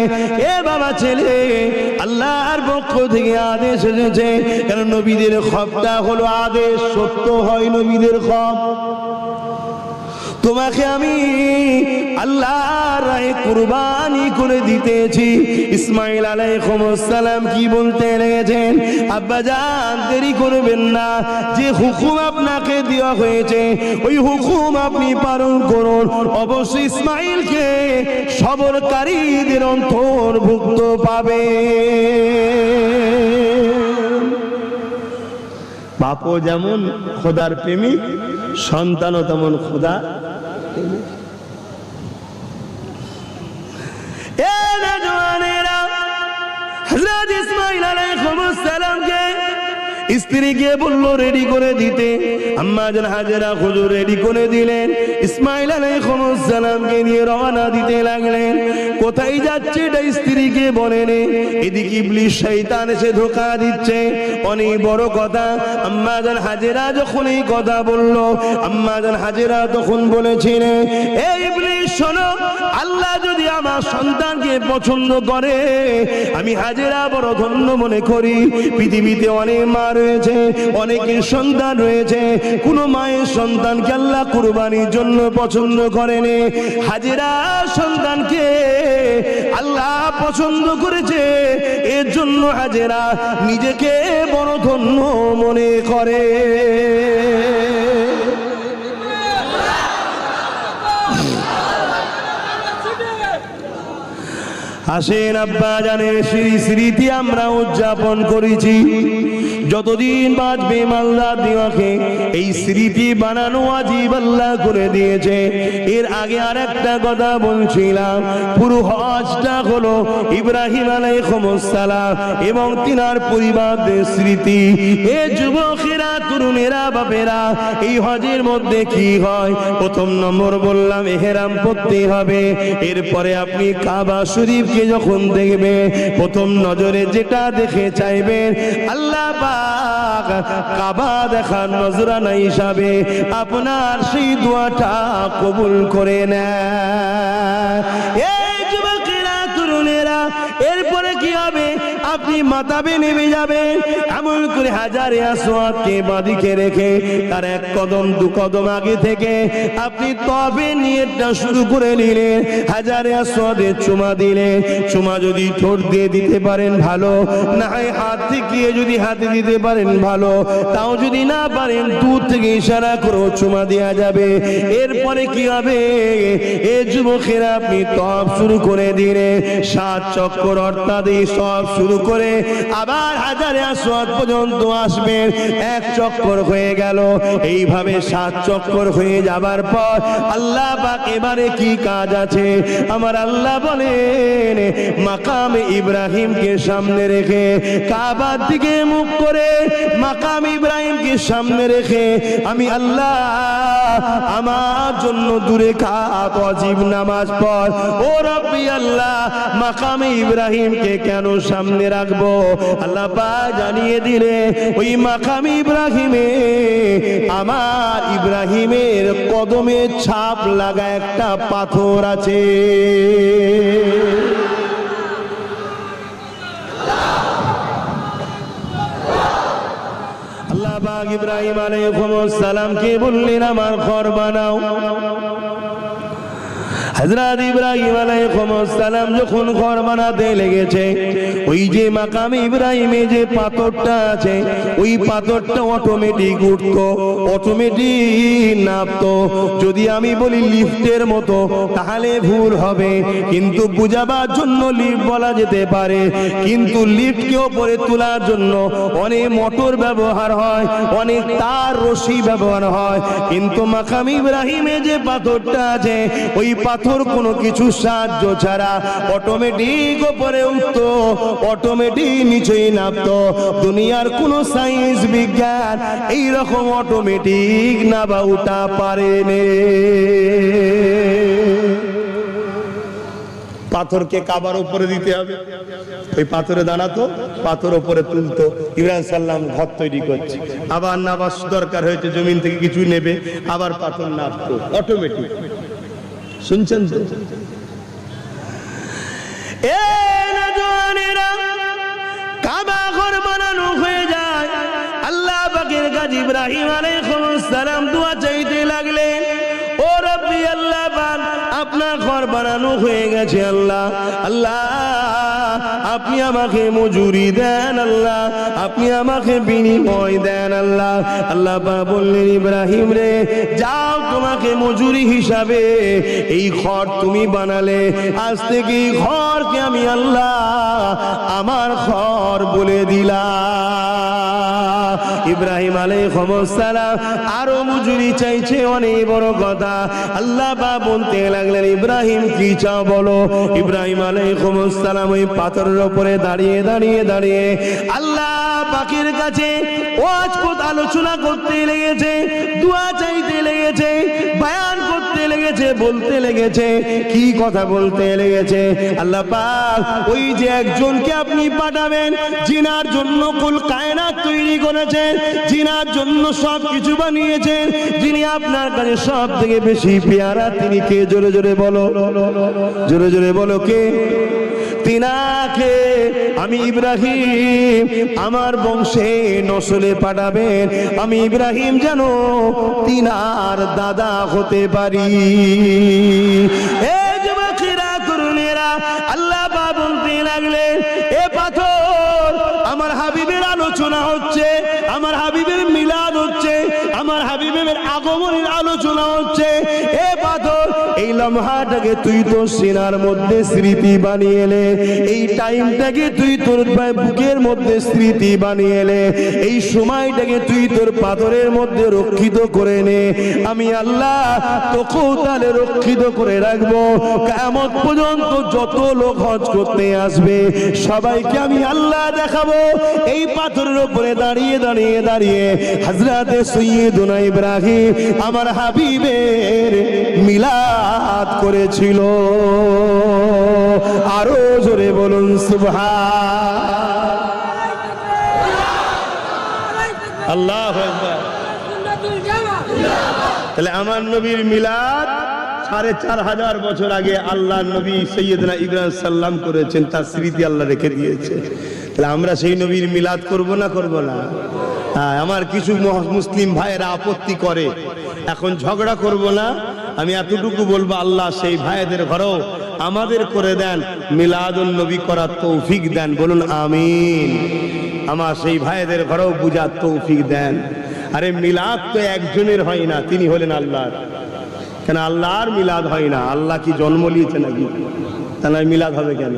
এ বাবা ছেলে, আল্লাহর পক্ষ থেকে আদেশ এসেছে, কারণ নবীদের খবরটা হলো আদেশ, সত্য হয় নবীদের খবর। তোমাকে আমি আল্লাহর রাহে কুরবানি করে দিতেছি। ইসমাঈল আলাইহিস সালাম কি বলতে লেগেছেন, আব্বা জান দেরি করবেন না, যে হুকুম আপনাকে দেওয়া হয়েছে ওই হুকুম আপনি পালন করুন, অবশ্যই ইসমাঈলকে সবরকারীদের অন্তর্ভুক্ত পাবে। বাপও যেমন খোদার প্রেমিক, সন্তানও তেমন খোদা। হযরত ইসমাঈল আলাইহিস সালামকে স্ত্রীকে বলল রেডি করে দিতে, আম্মা জান হাজেরা হুজুর রেডি করে দিলেন। ইসমাঈল আলাইহিস সালামকে নিয়ে রওনা দিতে লাগলেন। কোথায় যাচ্ছে এটা স্ত্রীকে বলেন, এদিকে ইবলিস শয়তান এসে ধোঁকা দিচ্ছে। অনেক বড় কথা। আম্মা জান হাজেরা যখন এই কথা বলল, আম্মা জান হাজেরা তখন বলেছিলেন, এ ইবলিস শোনো, আল্লাহ যদি আমার সন্তানকে পছন্দ করে আমি হাজেরা বড় ধন্য মনে করি। পৃথিবীতে অনেক মা রয়েছে, অনেকের সন্তান রয়েছে, কোন মায়ের সন্তানকে আল্লাহ কুরবানির জন্য পছন্দ করেনি। হাজেরা সন্তানকে আল্লাহ পছন্দ করেছে, এর জন্য হাজেরা নিজেকে বড় ধন্য মনে করে। আসেন আব্বা জানের স্মৃতি আমরা উদযাপন করেছি, যতদিন বাঁচবে মালদার দিওয়াকে এই স্মৃতি বানানো ওয়াজিব আল্লাহ করে দিয়েছে। এর আগে আর একটা কথা বলছিলাম, পুরো হজটা হলো ইব্রাহিম আলাইহিস সালাম এবং তিনার পরিবারদের স্মৃতি। এ যুবকেরা, তরুণেরা, বাপেরা, এই হজের মধ্যে কি হয়? প্রথম নম্বর বললাম ইহরাম পড়তে হবে। এরপরে আপনি কাবা শরীফকে যখন দেখবে প্রথম নজরে যেটা দেখে চাইবেন, আল্লাহ পাক কাবা দেখার নজরানা হিসাবে আপনার সেই দোয়াটা কবুল করে নেয়। এই যুবকেরা, তরুণেরা, এরপরে কি হবে? আপনি মাতাবে নেমে যাবেন, এমন করে হাজারে আসওয়াদকে বাঁদিকে রেখে তার এক কদম দু কদম আগে থেকে আপনি তবে নিয়তটা শুরু করে নিলেন। হাজারে আসওয়াদে চুমা দিলেন, চুমা যদি ঠোঁট দিয়ে দিতে পারেন ভালো, না হয় হাত থেকে যদি হাতে দিতে পারেন ভালো, তাও যদি না পারেন দূর থেকে ইশারা করে চুমা দেওয়া যাবে। এরপরে কি হবে, এ যুবকেরা আপনি তওয়াফ শুরু করে দিলে 7 চক্কর অর্থাৎ এই সব শুরু করে আবার হাজারে আসওয়াদ পর্যন্ত আসবেন, 1 চক্কর হয়ে গেল। এইভাবে 7 চক্কর হয়ে যাবার পর আল্লাহ পাক এবারে কি কাজ আছে, আমার আল্লাহ বলেন মাকাম ইব্রাহিমকে সামনে রেখে, কাবার দিকে মুখ করে মাকাম ইব্রাহিমকে সামনে রেখে আমি আল্লাহ আমার জন্য দূরে কাত ওয়াজিব নামাজ পড়। ও রব্বি আল্লাহ, মাকামে ইব্রাহিমকে কেন সামনে রাখবো? আল্লাহ পাক জানিয়ে দিলে ওই মাকামে ইব্রাহিমে আমার ইব্রাহিমের কদমের ছাপ লাগা একটা পাথর আছে। আল্লাহ পাক ইব্রাহিম আলাইহিস সালামকে বললেন আমার ঘর বানাও। হযরত ইব্রাহিম আলাইহিস সালাম যখন ঘর বানাতে লেগেছে, ওই যে মাকামে ইব্রাহিমে যে পাথরটা আছে, ওই পাথরটা অটোমেটিক উঠতো, অটোমেটিক নামতো। যদি আমি বলি লিফটের মতো তাহলে ভুল হবে, কিন্তু বুঝাবার জন্য লিফট বলা যেতে পারে। কিন্তু লিফটকে উপরে তোলার জন্য অনেক মোটর ব্যবহার হয়, অনেক তার রশি ব্যবহার হয়, কিন্তু মাকামে ইব্রাহিমে যে পাথরটা আছে, ওই পাথর কোনো কিছু সাহায্য ছাড়া অটোমেটিক উপরে উঠতো, অটোমেটিক নিচেই নামতো। দুনিয়ার কোন সায়েন্স বিজ্ঞান এই রকম অটোমেটিক নাবা উঠা পারেনি। পাথরকে কাবার উপরে দিতে হবে, ওই পাথরে দাঁড়াতো, পাথর উপরে তুলতো। ইব্রাহিম সাল্লাম ঘর তৈরি করছে, আবার নাবার দরকার হয়েছে, জমিন থেকে কিছু নেবে, আবার পাথর নামতো অটোমেটিক। শুনছেন তো? কাবা ঘর বানানো হয়ে যায়, আল্লাহ পাকের কাছে ইব্রাহিম আলাইহিস সালাম দোয়া চাইতে লাগলেন, ও রব্বি আল্লাহ পাক আপনার ঘর বানানো হয়ে গেছে, আল্লাহ আল্লাহ আপনি আমাকে মজুরি দেন, আল্লাহ আপনি আমাকে বিনিময় দেন। আল্লাহ আল্লাহ পাক বললেন ইব্রাহিম রে যাও, তোমাকে মজুরি হিসাবে এই ঘর তুমি বানালে, আজ থেকে এই ঘরকে আমি আল্লাহ আমার ঘর বলে দিলাম। ইব্রাহিম আলাইহিস সালাম আরো মজুরি চাইছে, অনেক বড় কথা। আল্লাহ পাক বলতে লাগলেন ইব্রাহিম কি চাও বলো। ইব্রাহিম আলাইহিস সালাম ওই পাথরের উপরে দাঁড়িয়ে দাঁড়িয়ে দাঁড়িয়ে আল্লাহ পাকের কাছে ওয়াজ আলোচনা করতে লেগেছে, দোয়া চাইতে লেগেছে, বয়ান করতে লেগেছে, বলতে লেগেছে। কি কথা বলতে লেগেছে? আল্লাহ পাক ওই যে একজনকে আপনি পাঠাবেন, জিনার জন্য কুল কায়নাত তৈরি করেছেন, জিনার জন্য সব কিছু বানিয়েছেন, যিনি আপনার কাছে সব থেকে বেশি পেয়ারা, তিনি কে? জোরে জোরে বলো, জোরে জোরে বলো কে? তিনাকে আমি ইব্রাহিম আমার বংশে নসলে পাঠাবেন, আমি ইব্রাহিম যেন তিনার দাদা হতে পারি। এই যুবকেরা তরুণেরা আল্লাহ পাক বলতে লাগলেন এ পাথর আমার হাবিবের আলোচনা হচ্ছে, আমার হাবিবের মিলাদ হচ্ছে, আমার হাবিবের আগমনের আলোচনা হচ্ছে। এ পাথর এই লম্হাটাকে তুই তোর সিনার মধ্যে স্মৃতি বানিয়ে নে, এই টাইমটাকে তুই তোর বুকের মধ্যে স্মৃতি বানিয়ে নে, এই সময়টাকে তুই তোর পাথরের মধ্যে রক্ষিত করে নে। আমি আল্লাহ তোকেও তাহলে রক্ষিত করে রাখবো। কিয়ামত পর্যন্ত যত লোক হজ করতে আসবে সবাইকে আমি আল্লাহ দেখাবো এই পাথরের উপরে দাঁড়িয়ে দাঁড়িয়ে দাঁড়িয়ে হযরতে সাইয়্যিদুনা ইব্রাহিম আমার হাবিবের মিলাদ করেছিল। আরো জোরে বলুন সুবহান আল্লাহু আকবার। তাহলে আমার নবীর মিলাদ 4500 বছর আগে আল্লাহ নবী সৈয়দনা ইব্রাহিম সাল্লাম করেছেন, তার স্মৃতি আল্লাহ রেখে দিয়েছে। তাহলে আমরা সেই নবীর মিলাদ করব না করব না? হ্যাঁ, আমার কিছু মুসলিম ভাইয়েরা আপত্তি করে, এখন ঝগড়া করব না, আমি এতটুকু বলবো আল্লাহ সেই ভাইদের ঘরেও আমাদের করে দেন, মিলাদুন নবী করার তৌফিক দেন, বলুন আমিন। আমার সেই ভাইদের ঘরেও বুঝার তৌফিক দেন। আরে মিলাদ তো একজনের হয় না, তিনি হলেন আল্লাহর। কেন আল্লাহর মিলাদ হয় না? আল্লাহ কি জন্ম নিয়েছে নাকি? তাহলে মিলাদ হবে কেন?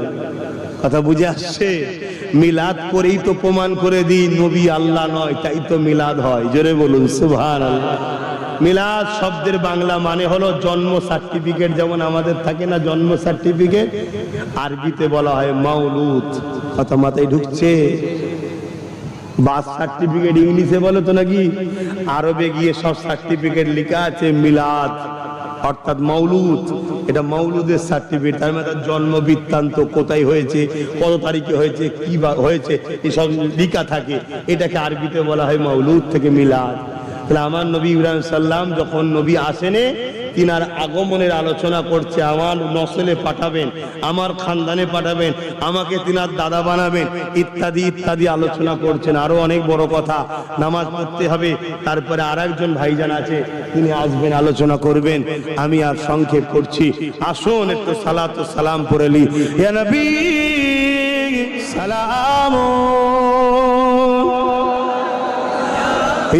কথা বুঝে আসছে? মিলাদ করেই তো প্রমাণ করে দিই নবী আল্লাহ নয়, তাই তো মিলাদ হয়। জোরে বলুন সুবহানাল্লাহ। মিলাদ শব্দের বাংলা মানে হলো জন্ম সার্টিফিকেট, যেমন আমাদের থাকে না জন্ম সার্টিফিকেট, আরবিতে বলা হয় মাউলুদ। কথা মাথায় ঢুকছে? বার্থ সার্টিফিকেট ইংলিশে বলে তো নাকি, আরবে গিয়ে সব সার্টিফিকেট লেখা আছে মিলাদ অর্থাৎ মাউলুদ। এটা মাউলুদের সার্টিফিকেট, তার মানে তার জন্ম বৃত্তান্ত, কোথায় হয়েছে, কত তারিখে হয়েছে, কি হয়েছে, এসব লেখা থাকে। এটাকে আরবিতে বলা হয় মাউলুদ, থেকে মিলাদ। তাহলে আমার নবী ইব্রাহিম সাল্লাম যখন নবী আসেনে, তিনার আগমনের আলোচনা করছে, আমার নসলে পাঠাবেন, আমার খানদানে পাঠাবেন, আমাকে তিনার দাদা বানাবেন, ইত্যাদি ইত্যাদি আলোচনা করছেন। আরো অনেক বড় কথা, নামাজ পড়তে হবে, তারপরে আর একজন ভাইজান আছে, তিনি আসবেন, আলোচনা করবেন। আমি আর সংক্ষেপ করছি, আসুন একটু সালাত ও সালাম পড়ে নি। ইয়া নবী সালাম,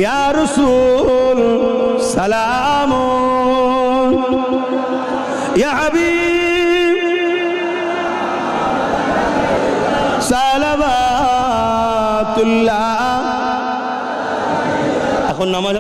ইয়া রাসূল সালাম, ইয়া হাবিব সালাওয়াতুল্লাহ। এখন নামাজ